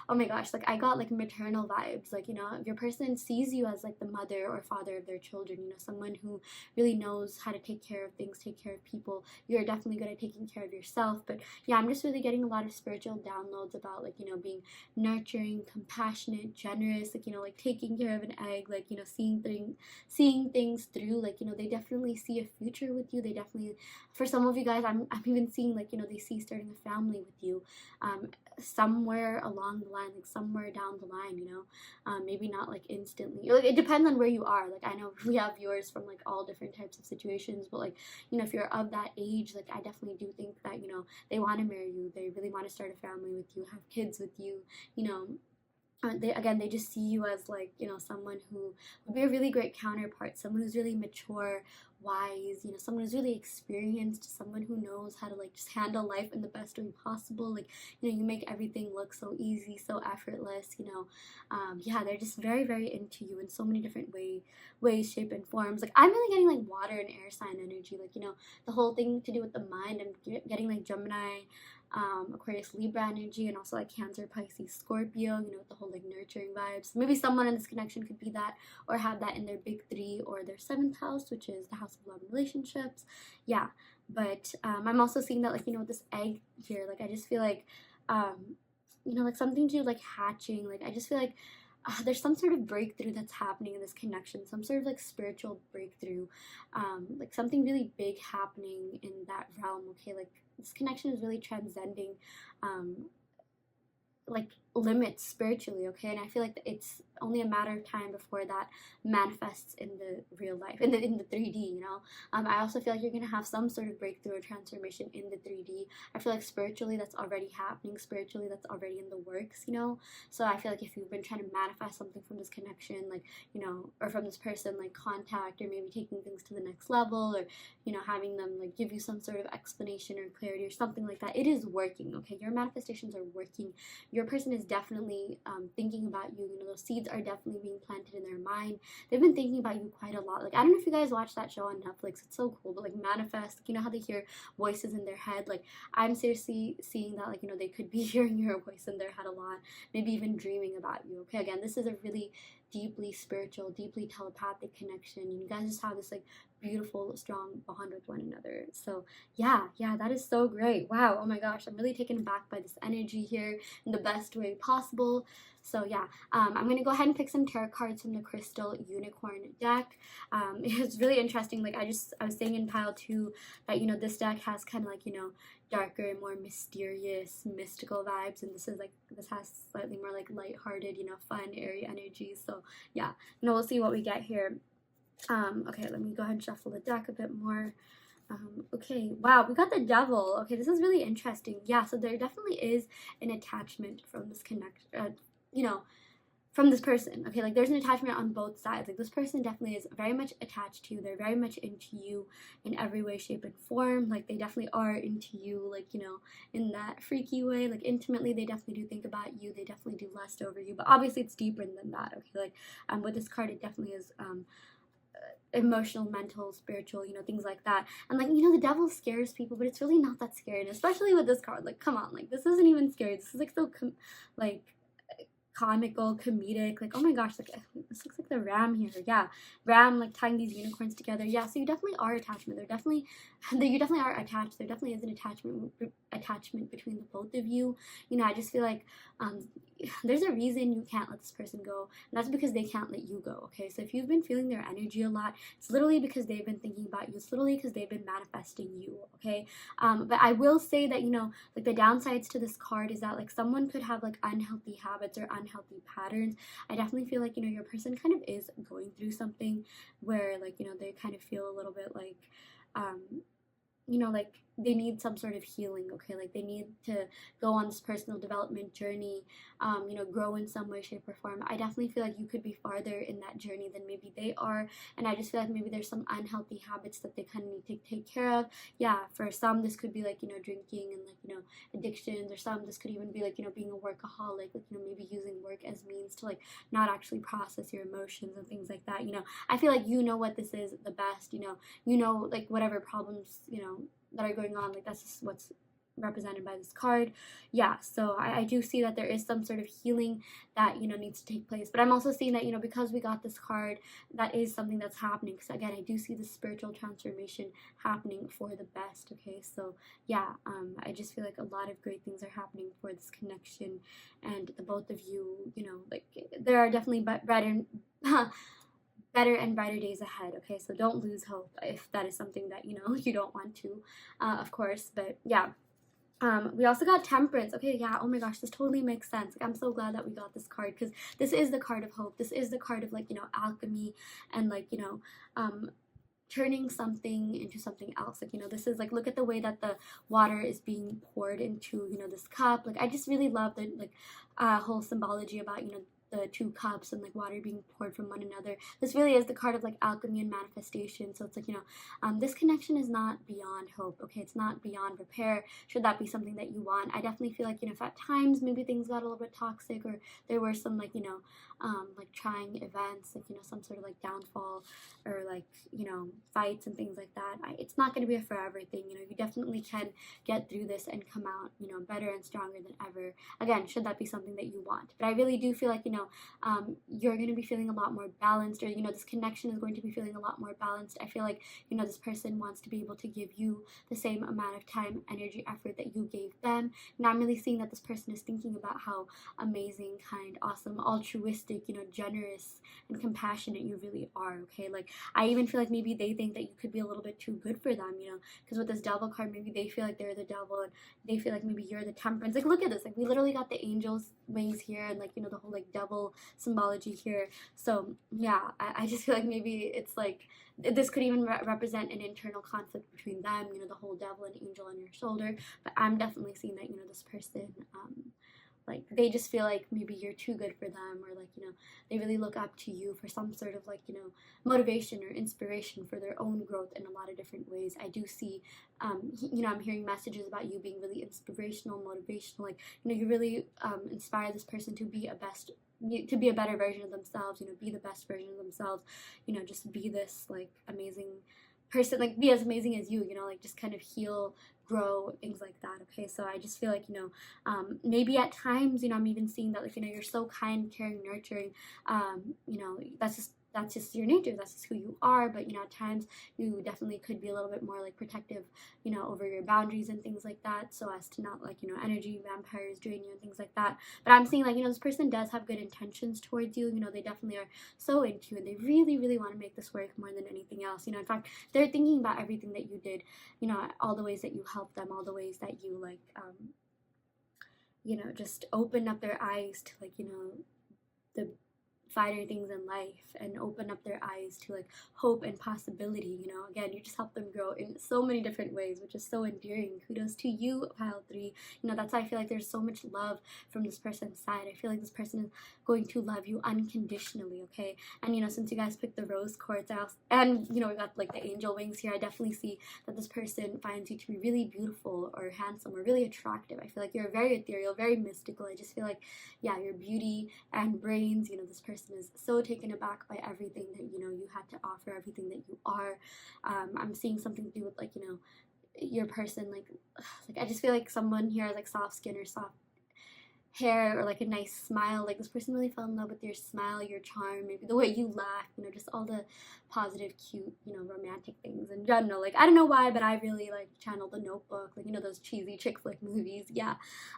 oh my gosh, like I got like maternal vibes. Like, your person sees you as like the mother or father of their children, someone who really knows how to take care of things, take care of people. You're definitely good at taking care of yourself. But yeah, I'm just really getting a lot of spiritual downloads about like, being nurturing, compassionate, generous, like taking care of an egg, like, seeing things through. Like, they definitely see a future with you. They definitely, for some of you guys, I'm even seeing like, they see starting a family with you, somewhere along the line, like somewhere down the line, maybe not like instantly. Like it depends on where you are. Like I know we have viewers from like all different types of situations, but like, if you're of that age, like I definitely do think that, they want to marry you, they really want to start a family with you, have kids with you, they just see you as like, someone who would be a really great counterpart, someone who's really mature, wise, someone who's really experienced, someone who knows how to like just handle life in the best way possible. Like, you make everything look so easy, so effortless. Yeah, they're just very, very into you in so many different ways, shape, and forms. Like I'm really getting like water and air sign energy, like, the whole thing to do with the mind. I'm getting like Gemini, Aquarius, Libra energy, and also like Cancer, Pisces, Scorpio, with the whole like nurturing vibes. Maybe someone in this connection could be that or have that in their big three or their seventh house, which is the house of love and relationships. Yeah, but I'm also seeing that, like, with this egg here, like I just feel like, like something to do like hatching. Like I just feel like there's some sort of breakthrough that's happening in this connection, some sort of like spiritual breakthrough, like something really big happening in that realm. Okay, like this connection is really transcending like limits spiritually. Okay, and I feel like it's only a matter of time before that manifests in the real life, in the 3D. I also feel like you're gonna have some sort of breakthrough or transformation in the 3D. I feel like spiritually that's already happening, spiritually that's already in the works. So I feel like if you've been trying to manifest something from this connection, like, or from this person, like contact, or maybe taking things to the next level, or having them like give you some sort of explanation or clarity or something like that, it is working. Okay, your manifestations are working. Your person is definitely thinking about you. Those seeds are definitely being planted in their mind. They've been thinking about you quite a lot. Like I don't know if you guys watch that show on Netflix, it's so cool, but like Manifest, how they hear voices in their head. Like I'm seriously seeing that, like, they could be hearing your voice in their head a lot, maybe even dreaming about you. Okay, again, this is a really deeply spiritual, deeply telepathic connection. You guys just have this like beautiful, strong bond with one another. So yeah, that is so great. Wow, oh my gosh, I'm really taken aback by this energy here in the best way possible. So yeah, I'm gonna go ahead and pick some tarot cards from the Crystal Unicorn deck. It's really interesting. Like I was saying in pile 2 that this deck has kind of like darker and more mysterious, mystical vibes, and this has slightly more like lighthearted, fun, airy energy. So yeah, we'll see what we get here. Okay, let me go ahead and shuffle the deck a bit more. Okay, wow, we got the Devil. Okay, this is really interesting. Yeah, so there definitely is an attachment from this from this person. Okay, like there's an attachment on both sides. Like this person definitely is very much attached to you. They're very much into you in every way, shape, and form. Like they definitely are into you, like, in that freaky way, like intimately. They definitely do think about you. They definitely do lust over you. But obviously it's deeper than that. Okay, like with this card, it definitely is emotional, mental, spiritual, things like that. And like, the devil scares people, but it's really not that scary. And especially with this card, like, come on, like this isn't even scary. This is like so like comical, comedic, like, oh my gosh, like this looks like the ram here. Yeah, ram, like tying these unicorns together. Yeah, so you definitely are attachment. You definitely are attached. There definitely is an attachment between the both of you. I just feel like there's a reason you can't let this person go, and that's because they can't let you go. Okay, so if you've been feeling their energy a lot, it's literally because they've been thinking about you. It's literally because they've been manifesting you. Okay, but I will say that like the downsides to this card is that like someone could have like unhealthy habits or unhealthy patterns. I definitely feel like your person kind of is going through something where like they kind of feel a little bit like like they need some sort of healing, okay? Like they need to go on this personal development journey, grow in some way, shape, or form. I definitely feel like you could be farther in that journey than maybe they are, and I just feel like maybe there's some unhealthy habits that they kind of need to take care of. Yeah, for some this could be like, drinking and like, addictions, or some this could even be like, being a workaholic, like, maybe using work as means to like not actually process your emotions and things like that. I feel like what this is the best. Like whatever problems that are going on, like that's just what's represented by this card. Yeah, so I do see that there is some sort of healing that needs to take place, but I'm also seeing that because we got this card, that is something that's happening, because again I do see the spiritual transformation happening for the best. Okay, so yeah, I just feel like a lot of great things are happening for this connection, and the both of you, like there are definitely better better and brighter days ahead. Okay, so don't lose hope if that is something that you don't want to, of course. But yeah, we also got Temperance. Okay, yeah, oh my gosh, this totally makes sense. Like, I'm so glad that we got this card, because this is the card of hope. This is the card of like alchemy, and like turning something into something else. Like this is like, look at the way that the water is being poured into this cup. Like I just really love the like whole symbology about the two cups and like water being poured from one another. This really is the card of like alchemy and manifestation. So it's like this connection is not beyond hope. Okay, it's not beyond repair, should that be something that you want. I definitely feel like if at times maybe things got a little bit toxic, or there were some like like trying events, like some sort of like downfall, or like fights and things like that, it's not going to be a forever thing. You definitely can get through this and come out better and stronger than ever. Again, should that be something that you want. But I really do feel like you're going to be feeling a lot more balanced, or this connection is going to be feeling a lot more balanced. I feel like this person wants to be able to give you the same amount of time, energy, effort that you gave them. And I'm really seeing that this person is thinking about how amazing, kind, awesome, altruistic, generous and compassionate you really are. Okay, like I even feel like maybe they think that you could be a little bit too good for them, because with this Devil card, maybe they feel like they're the devil, and they feel like maybe you're the Temperance. Like look at this, like we literally got the angel's wings here, and like the whole like devil symbology here. So yeah, I just feel like maybe it's like this could even represent an internal conflict between them, the whole devil and angel on your shoulder. But I'm definitely seeing that this person like they just feel like maybe you're too good for them, or like they really look up to you for some sort of like motivation or inspiration for their own growth in a lot of different ways. I do see I'm hearing messages about you being really inspirational, motivational, like you really inspire this person to be a better version of themselves, be the best version of themselves, just be this like amazing person, like be as amazing as you, like just kind of heal, grow, things like that. Okay, so I just feel like maybe at times I'm even seeing that like you're so kind, caring, nurturing, that's just your nature, that's just who you are. But at times you definitely could be a little bit more like protective over your boundaries and things like that, so as to not like energy vampires drain you and things like that. But I'm seeing like this person does have good intentions towards you. They definitely are so into you, and they really really want to make this work more than anything else. In fact, they're thinking about everything that you did, all the ways that you helped them, all the ways that you like just opened up their eyes to like the finer things in life, and open up their eyes to like hope and possibility. Again, you just help them grow in so many different ways, which is so endearing. Kudos to you, pile 3. That's why I feel like there's so much love from this person's side. I feel like this person is going to love you unconditionally. Okay, and since you guys picked the rose quartz out, and we got like the angel wings here, I definitely see that this person finds you to be really beautiful or handsome or really attractive. I feel like you're very ethereal, very mystical. I just feel like, yeah, your beauty and brains, this person is so taken aback by everything that you had to offer, everything that you are. I'm seeing something to do with like your person, like I just feel like someone here has like soft skin or soft hair, or like a nice smile. Like this person really fell in love with your smile, your charm, maybe the way you laugh, just all the positive, cute, romantic things in general. Like I don't know why, but I really like channel The Notebook, like those cheesy chick flick movies. Yeah.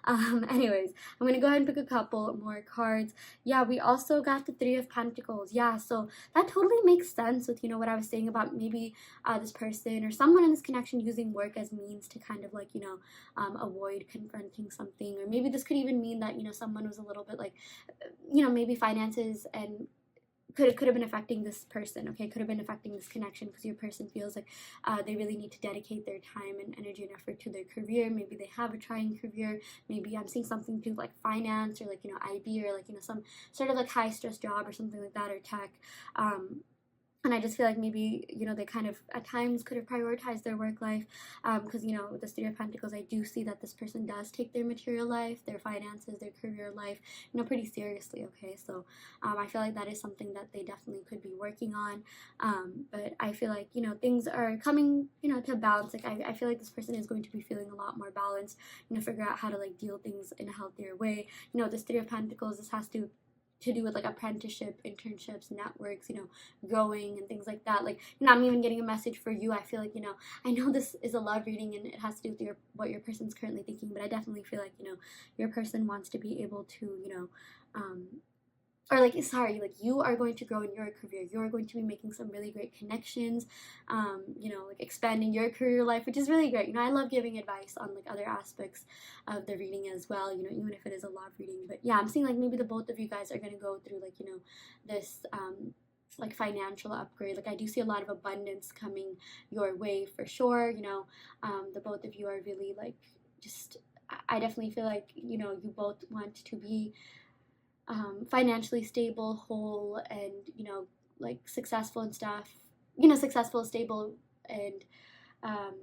Anyways, I'm gonna go ahead and pick a couple more cards. Yeah, we also got the 3 of Pentacles. Yeah, so that totally makes sense with what I was saying about maybe this person or someone in this connection using work as means to kind of like avoid confronting something. Or maybe this could even mean that someone was a little bit like maybe finances and could have been affecting this person, okay? Could have been affecting this connection because your person feels like they really need to dedicate their time and energy and effort to their career. Maybe they have a trying career. Maybe I'm seeing something to like finance or like, you know, IB or like, you know, some sort of like high stress job or something like that, or tech. And I just feel like maybe, you know, they kind of at times could have prioritized their work life, because, you know, with the Three of Pentacles, I do see that this person does take their material life, their finances, their career life, you know, pretty seriously, okay? So I feel like that is something that they definitely could be working on, but I feel like, you know, things are coming, you know, to balance. Like, I feel like this person is going to be feeling a lot more balanced, you know, figure out how to, like, deal things in a healthier way. You know, this Three of Pentacles, this has to do with like apprenticeship, internships, networks, you know, growing and things like that. Like, you know, I'm even getting a message for you. I feel like, you know, I know this is a love reading and it has to do with what your person's currently thinking, but I definitely feel like, you know, your person wants to be able to, you know, or like, sorry, like, you are going to grow in your career. You're going to be making some really great connections, you know, like expanding your career life, which is really great. You know, I love giving advice on like other aspects of the reading as well, you know, even if it is a love reading. But yeah, I'm seeing like maybe the both of you guys are going to go through like, you know, this like financial upgrade. Like, I do see a lot of abundance coming your way for sure. You know, the both of you are really like just, I definitely feel like, you know, you both want to be financially stable, whole, and, you know, like successful and stuff, you know, successful, stable, and um,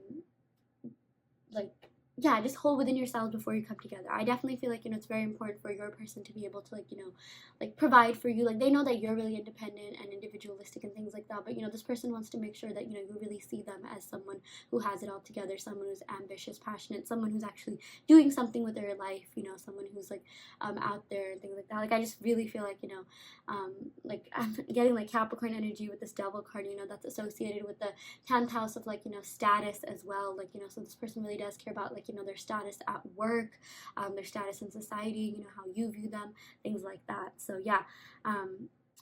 like, yeah, just hold within yourselves before you come together. I definitely feel like, you know, it's very important for your person to be able to, like, you know, like provide for you. Like, they know that you're really independent and individualistic and things like that, but, you know, this person wants to make sure that, you know, you really see them as someone who has it all together, someone who's ambitious, passionate, someone who's actually doing something with their life, you know, someone who's like out there and things like that. Like, I just really feel like, you know, like, I'm getting like Capricorn energy with this Devil card, you know, that's associated with the 10th house of, like, you know, status as well. Like, you know, so this person really does care about, like, you know, their status at work, their status in society, you know, how you view them, things like that. So yeah,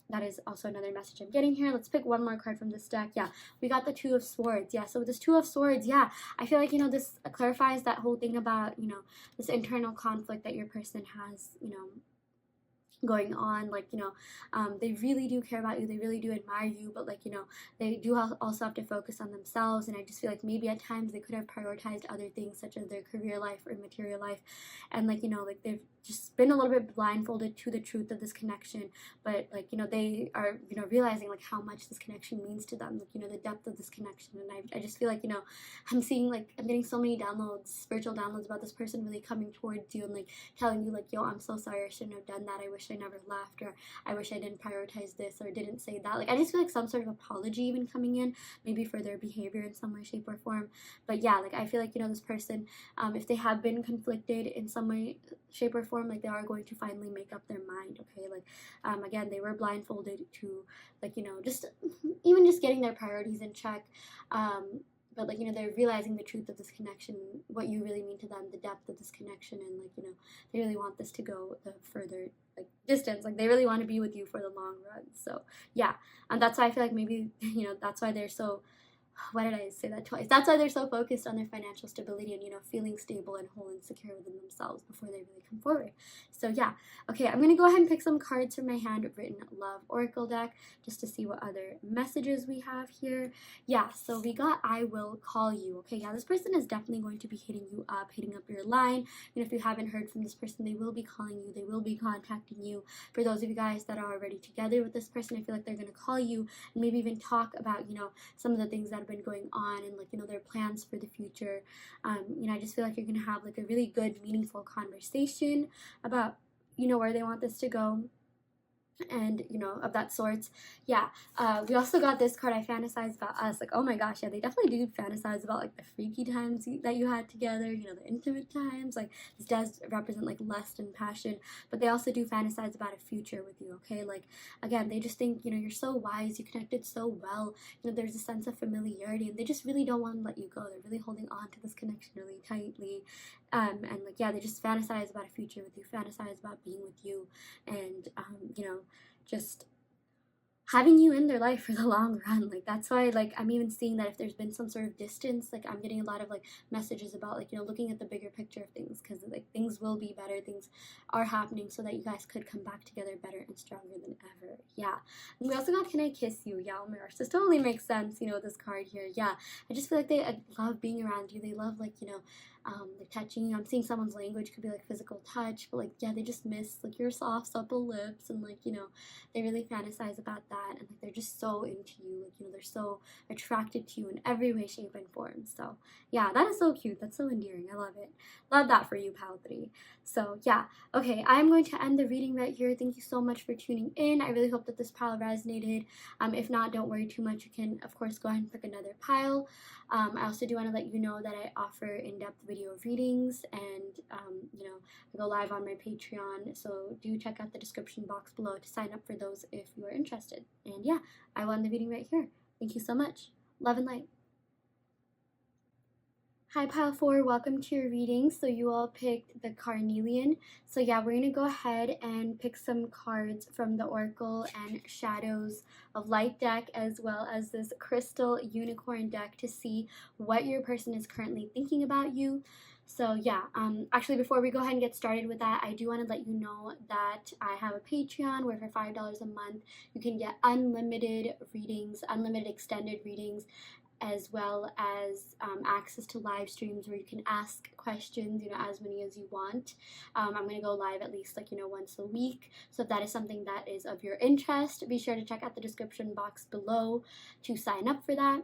that is also another message I'm getting here. Let's pick one more card from this deck. Yeah, we got the Two of Swords. Yeah, so with this Two of Swords, yeah, I feel like, you know, this clarifies that whole thing about, you know, this internal conflict that your person has, you know, going on. Like, you know, they really do care about you, they really do admire you, but, like, you know, they do also have to focus on themselves. And I just feel like maybe at times they could have prioritized other things such as their career life or material life, and, like, you know, like, they've just been a little bit blindfolded to the truth of this connection. But, like, you know, they are, you know, realizing like how much this connection means to them, like, you know, the depth of this connection. And I just feel like, you know, I'm seeing, like, I'm getting so many downloads, spiritual downloads about this person really coming towards you and, like, telling you, like, yo, I'm so sorry, I shouldn't have done that, I wish I never left, or I wish I didn't prioritize this or didn't say that. Like, I just feel like some sort of apology even coming in, maybe for their behavior in some way, shape, or form. But yeah, like, I feel like, you know, this person, if they have been conflicted in some way, shape, or form, like, they are going to finally make up their mind, okay? Like, again, they were blindfolded to, like, you know, just even just getting their priorities in check. But, like, you know, they're realizing the truth of this connection, what you really mean to them, the depth of this connection, and, like, you know, they really want this to go the further, like, distance. Like, they really want to be with you for the long run. So yeah, and that's why I feel like maybe, you know, that's why they're so, why did I say that twice? That's why they're so focused on their financial stability and, you know, feeling stable and whole and secure within themselves before they really come forward. So yeah, okay, I'm gonna go ahead and pick some cards from my handwritten love oracle deck just to see what other messages we have here. Yeah, so we got I will call you. Okay, yeah, this person is definitely going to be hitting you up, hitting up your line. You know, if you haven't heard from this person, they will be calling you, they will be contacting you. For those of you guys that are already together with this person, I feel like they're gonna call you and maybe even talk about, you know, some of the things that have been going on and, like, you know, their plans for the future. You know, I just feel like you're gonna have like a really good, meaningful conversation about, you know, where they want this to go, and, you know, of that sorts. Yeah, we also got this card, I fantasize about us. Like, oh my gosh, yeah, they definitely do fantasize about, like, the freaky times that you had together, you know, the intimate times. Like, this does represent, like, lust and passion, but they also do fantasize about a future with you, okay? Like, again, they just think, you know, you're so wise, you connected so well, you know, there's a sense of familiarity, and they just really don't want to let you go. They're really holding on to this connection really tightly, and, like, yeah, they just fantasize about a future with you, fantasize about being with you, and, you know, just having you in their life for the long run. Like that's why, like, I'm even seeing that if there's been some sort of distance, like I'm getting a lot of like messages about like, looking at the bigger picture of things, because like things will be better, things are happening so that you guys could come back together better and stronger than ever. Yeah. And we also got Can I Kiss You? Yeah, oh my gosh, this totally makes sense, with this card here. Yeah, I just feel like they love being around you. They love like, like touching you. I'm seeing someone's language could be like physical touch, but like, yeah, they just miss like your soft supple lips, and like, they really fantasize about that, and like they're just so into you, like, they're so attracted to you in every way, shape, and form. So yeah, that is so cute. That's so endearing. I love it. Love that for you, pal 3. So yeah, okay, I'm going to end the reading right here. Thank you so much for tuning in. I really hope that this pile resonated. If not, don't worry too much. You can of course go ahead and pick another pile. I also do want to let you know that I offer in-depth video readings, and I go live on my Patreon, so do check out the description box below to sign up for those if you are interested. And yeah, I will end the reading right here. Thank you so much. Love and light. Hi Pile 4, welcome to your reading. So you all picked the Carnelian. So yeah, we're going to go ahead and pick some cards from the Oracle and Shadows of Light deck, as well as this Crystal Unicorn deck, to see what your person is currently thinking about you. So yeah, actually before we go ahead and get started with that, I do want to let you know that I have a Patreon where for $5 a month you can get unlimited readings, unlimited extended readings, as well as access to live streams where you can ask questions, as many as you want. I'm going to go live at least once a week. So if that is something that is of your interest, be sure to check out the description box below to sign up for that.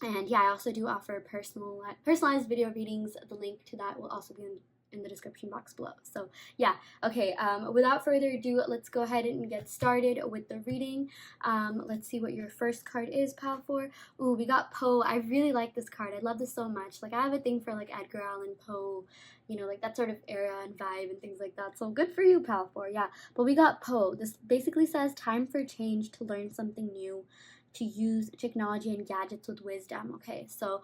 And yeah, I also do offer personalized video readings. The link to that will also be in the description box below. So yeah, okay, without further ado, let's go ahead and get started with the reading. Let's see what your first card is, pal 4. Ooh, we got Poe. I really like this card. I love this so much. Like, I have a thing for like Edgar Allan Poe, like that sort of era and vibe and things like that. So good for you, pal 4. Yeah, but we got Poe. This basically says time for change, to learn something new, to use technology and gadgets with wisdom. Okay, so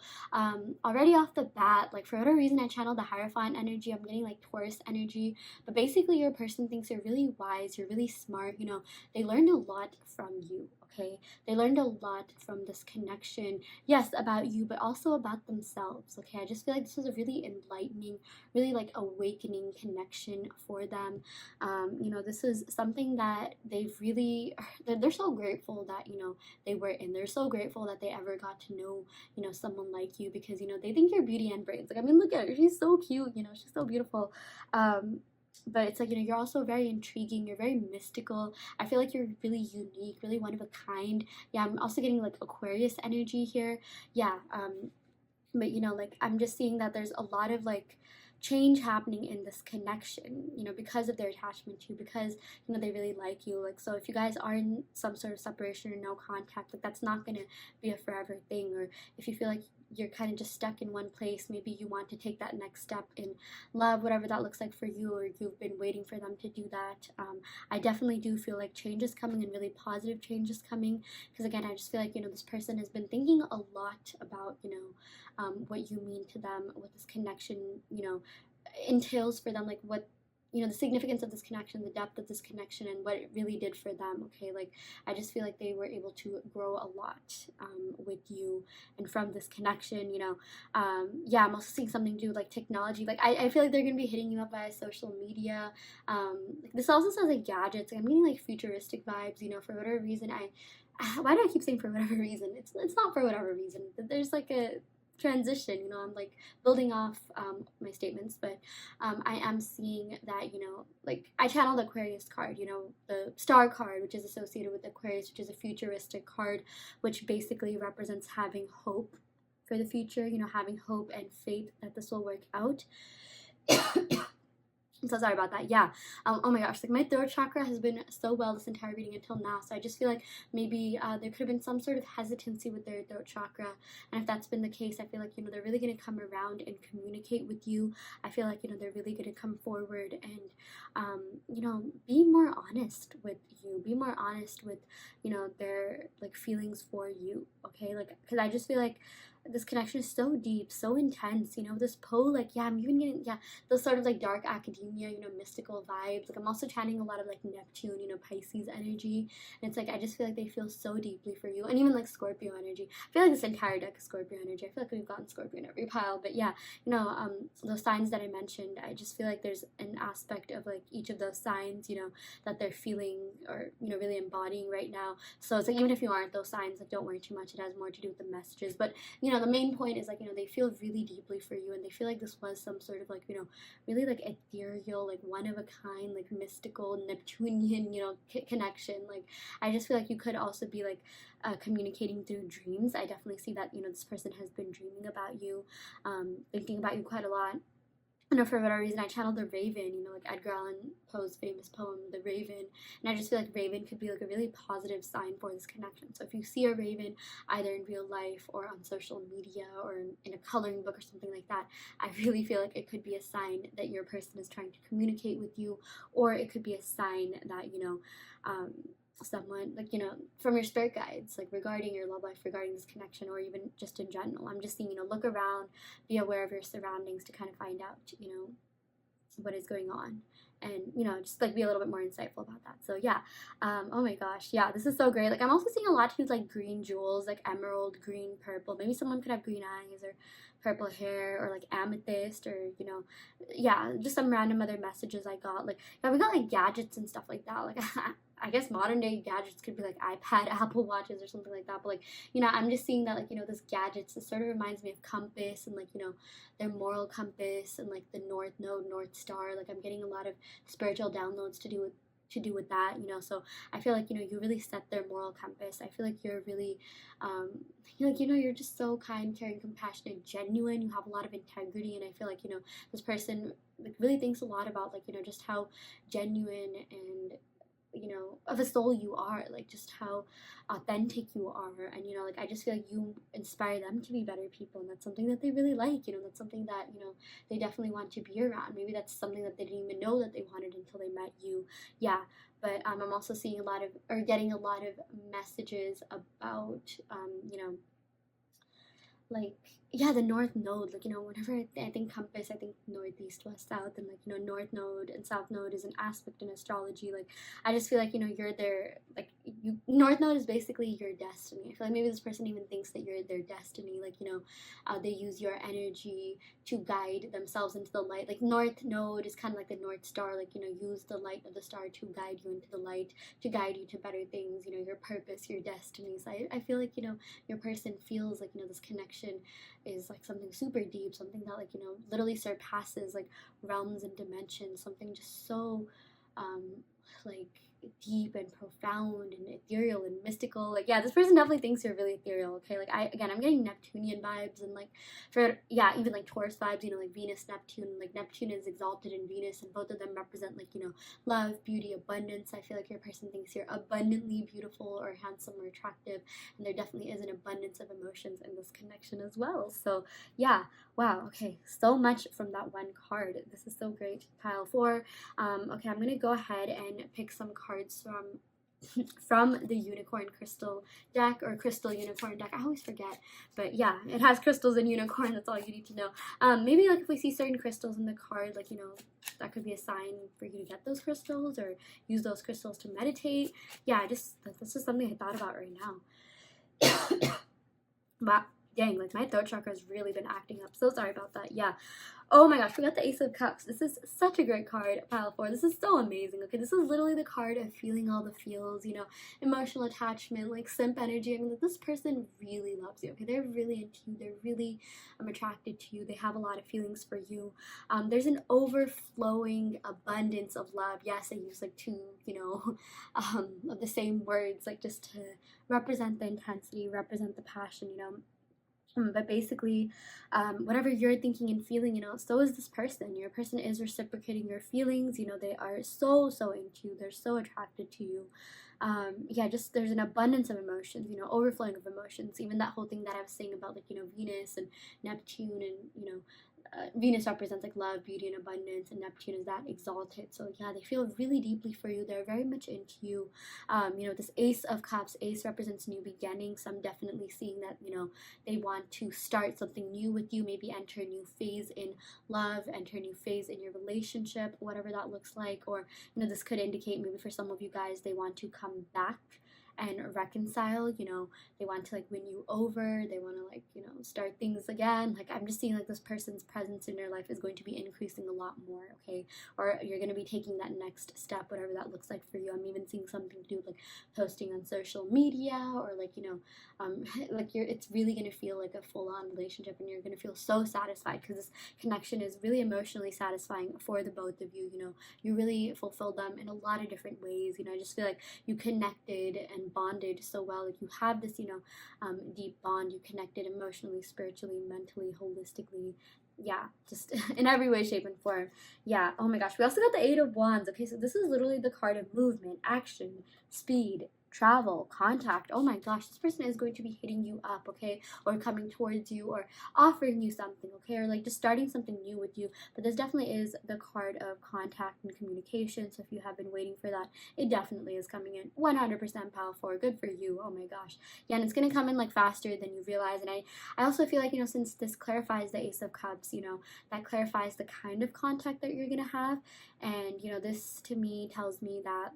already off the bat, like for whatever reason I channeled the Hierophant energy. I'm getting like Taurus energy, but basically your person thinks you're really wise, you're really smart. They learned a lot from you. Okay, they learned a lot from this connection, yes, about you, but also about themselves. Okay, I just feel like this was a really enlightening, really like awakening connection for them. This is something that they've really, they're so grateful that they were in. They're so grateful that they ever got to know, someone like you, because they think you're beauty and brains. Like, I mean, look at her, she's so cute, she's so beautiful. But it's like, you're also very intriguing, you're very mystical. I feel like you're really unique, really one of a kind. Yeah, I'm also getting like Aquarius energy here. Yeah, but like, I'm just seeing that there's a lot of like change happening in this connection, because of their attachment to you, because they really like you. Like, so if you guys are in some sort of separation or no contact, like that's not gonna be a forever thing. Or if you feel like you're kind of just stuck in one place, maybe you want to take that next step in love, whatever that looks like for you, or you've been waiting for them to do that. I definitely do feel like change is coming, and really positive change is coming, because again, I just feel like this person has been thinking a lot about what you mean to them, what this connection entails for them, like what the significance of this connection, the depth of this connection, and what it really did for them. Okay, like, I just feel like they were able to grow a lot with you, and from this connection, yeah, I'm also seeing something to do with like technology. Like, I feel like they're gonna be hitting you up via social media. Like, this also says like gadgets. Like, I'm getting like futuristic vibes, for whatever reason. Why do I keep saying for whatever reason? It's not for whatever reason. There's like a transition. I'm like building off my statements, but I am seeing that like, I channeled the Aquarius card, the star card, which is associated with Aquarius, which is a futuristic card, which basically represents having hope for the future, having hope and faith that this will work out. I'm so sorry about that. Yeah. Oh my gosh, like, my throat chakra has been so well this entire reading until now. So I just feel like maybe there could have been some sort of hesitancy with their throat chakra. And if that's been the case, I feel like, they're really going to come around and communicate with you. I feel like, they're really going to come forward and, be more honest with you. Be more honest with, their like feelings for you. Okay. Like, because I just feel like this connection is so deep, so intense, you know, this pole, like, yeah, I'm even getting, yeah, those sort of like dark academia, you know, mystical vibes. Like, I'm also chanting a lot of like Neptune, you know, Pisces energy. And it's like, I just feel like they feel so deeply for you. And even like Scorpio energy. I feel like this entire deck is Scorpio energy. I feel like we've gotten Scorpio in every pile. But yeah, you know, those signs that I mentioned, I just feel like there's an aspect of like each of those signs, you know, that they're feeling or, you know, really embodying right now. So it's like, even if you aren't those signs, like, don't worry too much. It has more to do with the messages. But, you know, the main point is like, you know, they feel really deeply for you, and they feel like this was some sort of like, you know, really like ethereal, like one of a kind, like mystical Neptunian, you know, connection. Like, I just feel like you could also be like communicating through dreams. I definitely see that, you know, this person has been dreaming about you, thinking about you quite a lot. I know for whatever reason I channeled the Raven, you know, like Edgar Allan Poe's famous poem, The Raven. And I just feel like Raven could be like a really positive sign for this connection. So if you see a Raven either in real life or on social media or in a coloring book or something like that, I really feel like it could be a sign that your person is trying to communicate with you, or it could be a sign that, you know, someone, like, you know, from your spirit guides, like regarding your love life, regarding this connection, or even just in general. I'm just saying, you know, look around, be aware of your surroundings to kind of find out, you know, what is going on, and, you know, just like be a little bit more insightful about that. So yeah, oh my gosh, yeah, this is so great. Like, I'm also seeing a lot to do with like green jewels, like emerald green, purple. Maybe someone could have green eyes or purple hair, or like amethyst, or, you know, yeah, just some random other messages I got. Like, yeah, we got like gadgets and stuff like that. Like, I guess modern day gadgets could be like iPad, Apple Watches, or something like that. But like, you know, I'm just seeing that, like, you know, this gadgets, this sort of reminds me of compass, and like, you know, their moral compass, and like the North Node, North Star. Like, I'm getting a lot of spiritual downloads to do with that, you know. So I feel like, you know, you really set their moral compass. I feel like you're really you're like, you know, you're just so kind, caring, compassionate, genuine. You have a lot of integrity, and I feel like, you know, this person like really thinks a lot about, like, you know, just how genuine and, you know, of a soul you are, like just how authentic you are. And, you know, like, I just feel like you inspire them to be better people, and that's something that they really like, you know. That's something that, you know, they definitely want to be around. Maybe that's something that they didn't even know that they wanted until they met you. Yeah. But I'm also seeing a lot of, or getting a lot of messages about, you know, like, yeah, the North Node. Like, you know, whenever I think compass, I think northeast, west, south. And like, you know, North Node and South Node is an aspect in astrology. Like, I just feel like, you know, you're their, like, you, North Node is basically your destiny. I feel like maybe this person even thinks that you're their destiny. Like, you know, they use your energy to guide themselves into the light. Like, North Node is kind of like the North Star. Like, you know, use the light of the star to guide you into the light, to guide you to better things, you know, your purpose, your destiny. So I feel like, you know, your person feels like, you know, this connection is like something super deep, something that, like, you know, literally surpasses like realms and dimensions, something just so like deep and profound and ethereal and mystical. Like, yeah, this person definitely thinks you're really ethereal. Okay, like, I'm getting Neptunian vibes, and like, for, yeah, even like Taurus vibes, you know, like Venus, Neptune. Like, Neptune is exalted in Venus, and both of them represent, like, you know, love, beauty, abundance. I feel like your person thinks you're abundantly beautiful or handsome or attractive, and there definitely is an abundance of emotions in this connection as well. So yeah, wow, okay, so much from that one card. This is so great. Pile 4. Okay, I'm gonna go ahead and pick some cards from the unicorn crystal deck, or crystal unicorn deck. I always forget, but yeah, it has crystals and unicorn. That's all you need to know. Maybe like if we see certain crystals in the card, like, you know, that could be a sign for you to get those crystals or use those crystals to meditate. Yeah, that's just something I thought about right now. But dang, like, my throat chakra has really been acting up. So sorry about that. Yeah. Oh my gosh, we got the Ace of Cups. This is such a great card, pile 4. This is so amazing. Okay, this is literally the card of feeling all the feels, you know, emotional attachment, like simp energy. I mean, like, this person really loves you. Okay, they're really into you. They're really attracted to you. They have a lot of feelings for you. There's an overflowing abundance of love. Yes, I use like two, you know, of the same words, like, just to represent the intensity, represent the passion, you know. But basically, whatever you're thinking and feeling, you know, so is this person. Your person is reciprocating your feelings. You know, they are so into you. They're so attracted to you. Yeah, just there's an abundance of emotions, you know, overflowing of emotions. Even that whole thing that I was saying about, like, you know, Venus and Neptune, and, you know, Venus represents like love, beauty, and abundance, and Neptune is that exalted. So yeah, they feel really deeply for you. They're very much into you. You know, this Ace of Cups, Ace represents new beginnings. So I'm definitely seeing that, you know, they want to start something new with you, maybe enter a new phase in love, enter a new phase in your relationship, whatever that looks like. Or, you know, this could indicate maybe for some of you guys, they want to come back and reconcile. You know, they want to like win you over, they want to like, you know, start things again. Like I'm just seeing like this person's presence in your life is going to be increasing a lot more, okay? Or you're going to be taking that next step, whatever that looks like for you. I'm even seeing something to do with like posting on social media, or like, you know, like it's really going to feel like a full-on relationship, and you're going to feel so satisfied because this connection is really emotionally satisfying for the both of you. You know, you really fulfill them in a lot of different ways. You know, I just feel like you connected and bonded so well. Like you have this, you know, deep bond. You connected emotionally, spiritually, mentally, holistically. Yeah, just in every way, shape, and form. Yeah. Oh my gosh. We also got the Eight of Wands. Okay, so this is literally the card of movement, action, speed, travel, contact. Oh my gosh, this person is going to be hitting you up, okay, or coming towards you, or offering you something, okay, or like just starting something new with you. But this definitely is the card of contact and communication. So if you have been waiting for that, it definitely is coming in 100% powerful. Good for you. Oh my gosh. Yeah, and it's gonna come in like faster than you realize. And I also feel like, you know, since this clarifies the Ace of Cups, you know, that clarifies the kind of contact that you're gonna have. And you know, this to me tells me that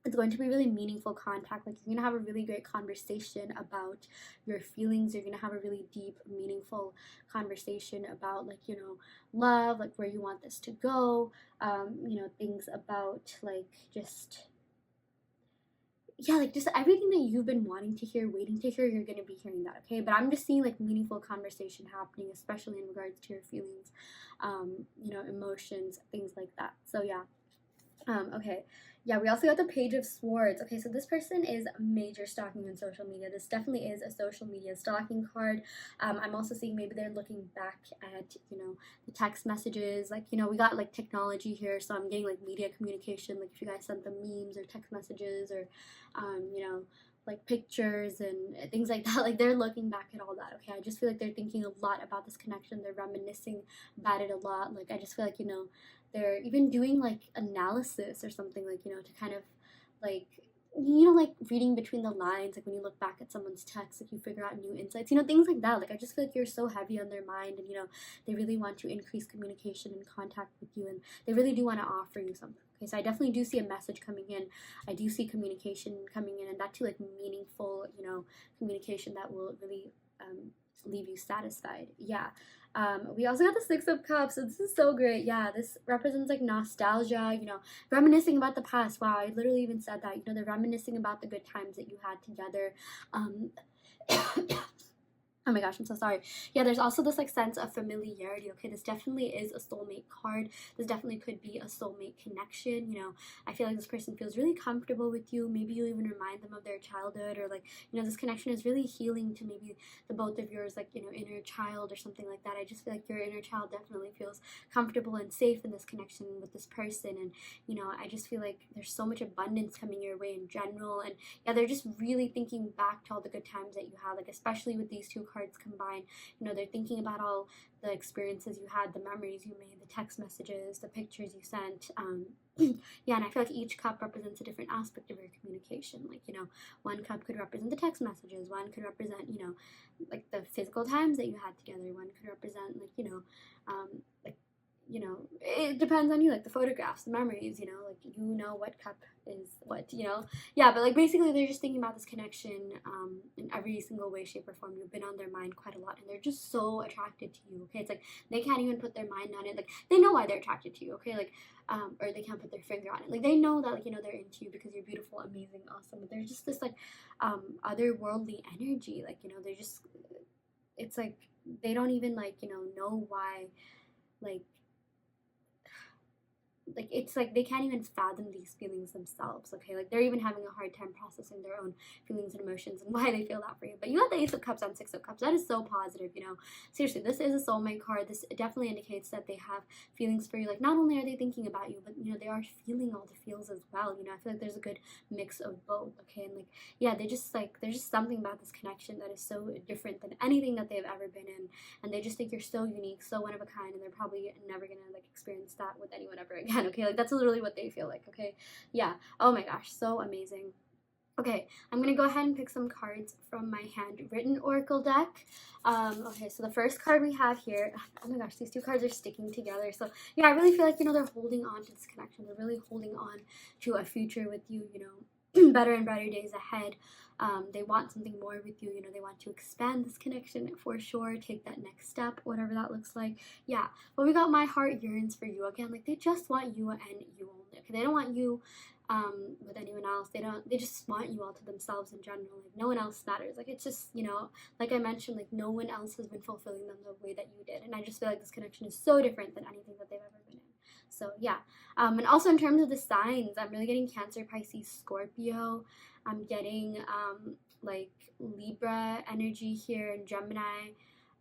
it's going to be really meaningful contact. Like you're gonna have a really great conversation about your feelings. You're gonna have a really deep, meaningful conversation about, like, you know, love, like where you want this to go. You know, things about like just, yeah, like just everything that you've been wanting to hear, waiting to hear, you're gonna be hearing that, okay? But I'm just seeing like meaningful conversation happening, especially in regards to your feelings, you know, emotions, things like that. So yeah. Okay. Yeah, we also got the Page of Swords. Okay, so this person is major stalking on social media. This definitely is a social media stalking card. I'm also seeing maybe they're looking back at, you know, the text messages. Like, you know, we got like technology here, so I'm getting like media communication. Like if you guys sent them memes or text messages, or, you know, like pictures and things like that. Like they're looking back at all that, okay? I just feel like they're thinking a lot about this connection. They're reminiscing about it a lot. Like I just feel like, you know, they're even doing like analysis or something, like, you know, to kind of like, you know, like reading between the lines. Like when you look back at someone's text, like you figure out new insights, you know, things like that. Like I just feel like you're so heavy on their mind, and you know, they really want to increase communication and contact with you, and they really do want to offer you something. Okay, so I definitely do see a message coming in. I do see communication coming in, and that too, like meaningful, you know, communication that will really leave you satisfied. Yeah. We also got the Six of Cups. So this is so great. Yeah, this represents like nostalgia, you know, reminiscing about the past. Wow, I literally even said that. You know, they're reminiscing about the good times that you had together. Um, Oh my gosh, I'm so sorry. Yeah, there's also this like sense of familiarity. Okay, this definitely is a soulmate card. This definitely could be a soulmate connection. You know, I feel like this person feels really comfortable with you. Maybe you even remind them of their childhood, or like, you know, this connection is really healing to maybe the both of yours, like, you know, inner child or something like that. I just feel like your inner child definitely feels comfortable and safe in this connection with this person. And, you know, I just feel like there's so much abundance coming your way in general. And yeah, they're just really thinking back to all the good times that you had, like especially with these two cards combined. You know, they're thinking about all the experiences you had, the memories you made, the text messages, the pictures you sent. Yeah, and I feel like each cup represents a different aspect of your communication. Like, you know, one cup could represent the text messages, one could represent, you know, like the physical times that you had together, one could represent like, you know, like, you know, it depends on you, like the photographs, the memories, you know, like, you know what cup is what, you know. Yeah, but like basically they're just thinking about this connection in every single way, shape, or form. You've been on their mind quite a lot, and they're just so attracted to you, okay? It's like they can't even put their mind on it. Like they know why they're attracted to you, okay? Like or they can't put their finger on it. Like they know that, like, you know, they're into you because you're beautiful, amazing, awesome. But there's just this like otherworldly energy. Like, you know, they're just, it's like they don't even like, you know why, like like it's like they can't even fathom these feelings themselves, okay? Like they're even having a hard time processing their own feelings and emotions and why they feel that for you. But you got the Ace of Cups and Six of Cups. That is so positive, you know. Seriously, this is a soulmate card. This definitely indicates that they have feelings for you. Like not only are they thinking about you, but you know, they are feeling all the feels as well. You know, I feel like there's a good mix of both, okay? And like, yeah, they just like, there's just something about this connection that is so different than anything that they've ever been in. And they just think you're so unique, so one of a kind, and they're probably never gonna like experience that with anyone ever again, okay? Like that's literally what they feel like, okay? Yeah. Oh my gosh, so amazing. Okay, I'm gonna go ahead and pick some cards from my handwritten oracle deck. Okay, so the first card we have here, oh my gosh, these two cards are sticking together. So yeah, I really feel like, you know, they're holding on to this connection. They're really holding on to a future with you, you know, better and brighter days ahead. They want something more with you, you know, they want to expand this connection for sure, take that next step, whatever that looks like. Yeah, but we got my heart yearns for you again. Like they just want you and you only. Okay, they don't want you with anyone else. They just want you all to themselves in general. Like no one else matters. Like it's just, you know, like I mentioned, like no one else has been fulfilling them the way that you did. And I just feel like this connection is so different than anything that they've ever been in. So yeah. And also in terms of the signs, I'm really getting Cancer, Pisces, Scorpio. I'm getting like Libra energy here and Gemini.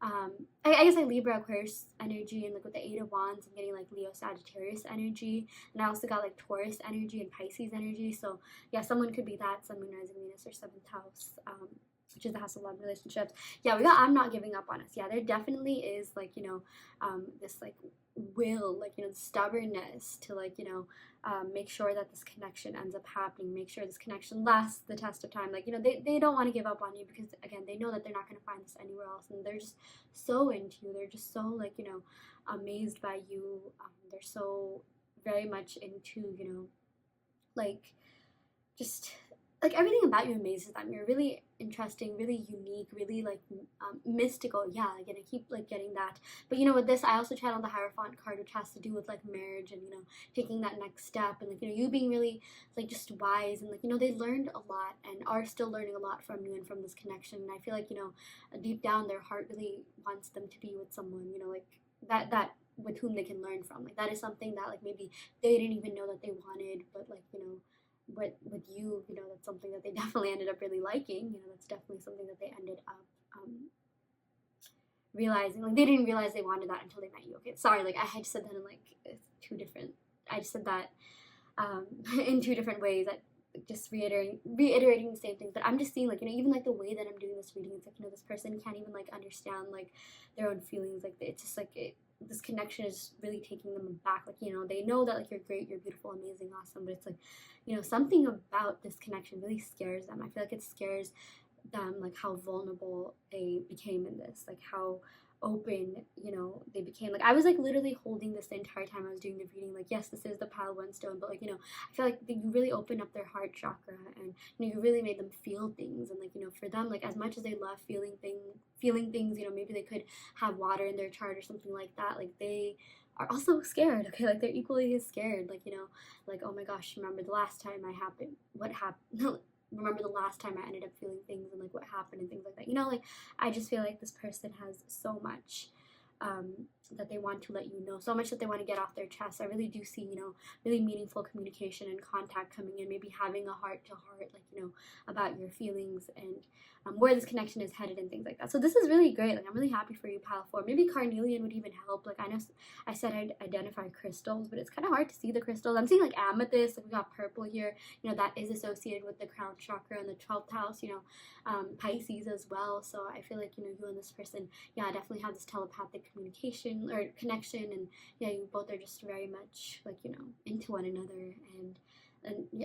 I guess like Libra, Aquarius energy, and like with the Eight of Wands, I'm getting like Leo, Sagittarius energy, and I also got like Taurus energy and Pisces energy. So yeah, someone could be that, Sun, Moon, Rising, Venus, or seventh house, which is the house of love, relationships. Yeah, we got I'm not giving up on us. Yeah, there definitely is like, you know, this like will, like, you know, stubbornness to like, you know, make sure that this connection ends up happening, make sure this connection lasts the test of time. Like, you know, they don't want to give up on you because again, they know that they're not going to find this anywhere else, and they're just so into you. They're just so like, you know, amazed by you. They're so very much into, you know, like just like everything about you amazes them. You're really interesting, really unique, really like mystical. Yeah, again, I keep like getting that. But you know, with this, I also channeled the Hierophant card, which has to do with like marriage and, you know, taking that next step, and like, you know, you being really like just wise, and like, you know, they learned a lot and are still learning a lot from you and from this connection. And I feel like, you know, deep down their heart really wants them to be with someone, you know, like that with whom they can learn from. Like that is something that like maybe they didn't even know that they wanted, but like, you know, with you, you know, that's something that they definitely ended up really liking. You know, that's definitely something that they ended up realizing. Like they didn't realize they wanted that until they met you. Okay, sorry, like I had said that in like two different. I just said that in two different ways. That just reiterating the same thing. But I'm just seeing like, you know, even like the way that I'm doing this reading, it's like, you know, this person can't even like understand like their own feelings. Like it's just like this connection is really taking them back. Like, you know, they know that like you're great, you're beautiful, amazing, awesome, but it's like, you know, something about this connection really scares them. I feel like it scares them, like how vulnerable they became in this, like how open, you know, they became. Like I was like literally holding this the entire time I was doing the reading. Like, yes, this is the pile one stone, but like, you know, I feel like you really opened up their heart chakra, and you know, you really made them feel things. And like, you know, for them, like as much as they love feeling things, you know, maybe they could have water in their chart or something like that. Like they are also scared, okay? Like they're equally as scared. Like, you know, like, oh my gosh, remember the last time what happened? Remember the last time I ended up feeling things, and like what happened and things like that. You know, like I just feel like this person has so much that they want to let you know, so much that they want to get off their chest. I really do see, you know, really meaningful communication and contact coming in, maybe having a heart to heart, like, you know, about your feelings and where this connection is headed and things like that. So this is really great. Like I'm really happy for you, pile 4. Maybe Carnelian would even help. Like I know I said I'd identify crystals, but it's kind of hard to see the crystals. I'm seeing like amethyst, like we got purple here, you know, that is associated with the crown chakra and the 12th house, you know, Pisces as well. So I feel like, you know, you and this person, yeah, definitely have this telepathic communication or connection, and yeah, you both are just very much like, you know, into one another, and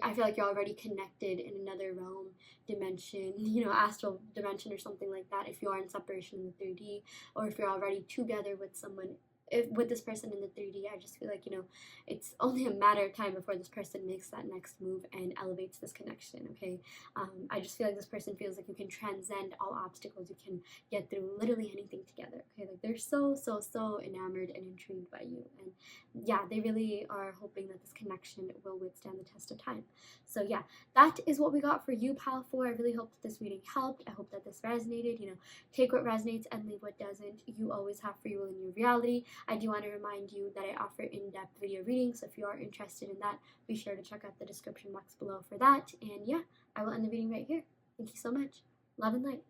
I feel like you're already connected in another realm, dimension, you know, astral dimension or something like that, if you are in separation in the 3D, or if you're already together with someone, with this person in the 3D. I just feel like, you know, it's only a matter of time before this person makes that next move and elevates this connection, okay? I just feel like this person feels like you can transcend all obstacles, you can get through literally anything together, okay? Like they're so enamored and intrigued by you, and yeah, they really are hoping that this connection will withstand the test of time. So yeah, that is what we got for you, pile 4. I really hope that this reading helped. I hope that this resonated. You know, take what resonates and leave what doesn't. You always have free will in your reality. I do want to remind you that I offer in-depth video readings, so if you are interested in that, be sure to check out the description box below for that. And yeah, I will end the reading right here. Thank you so much. Love and light.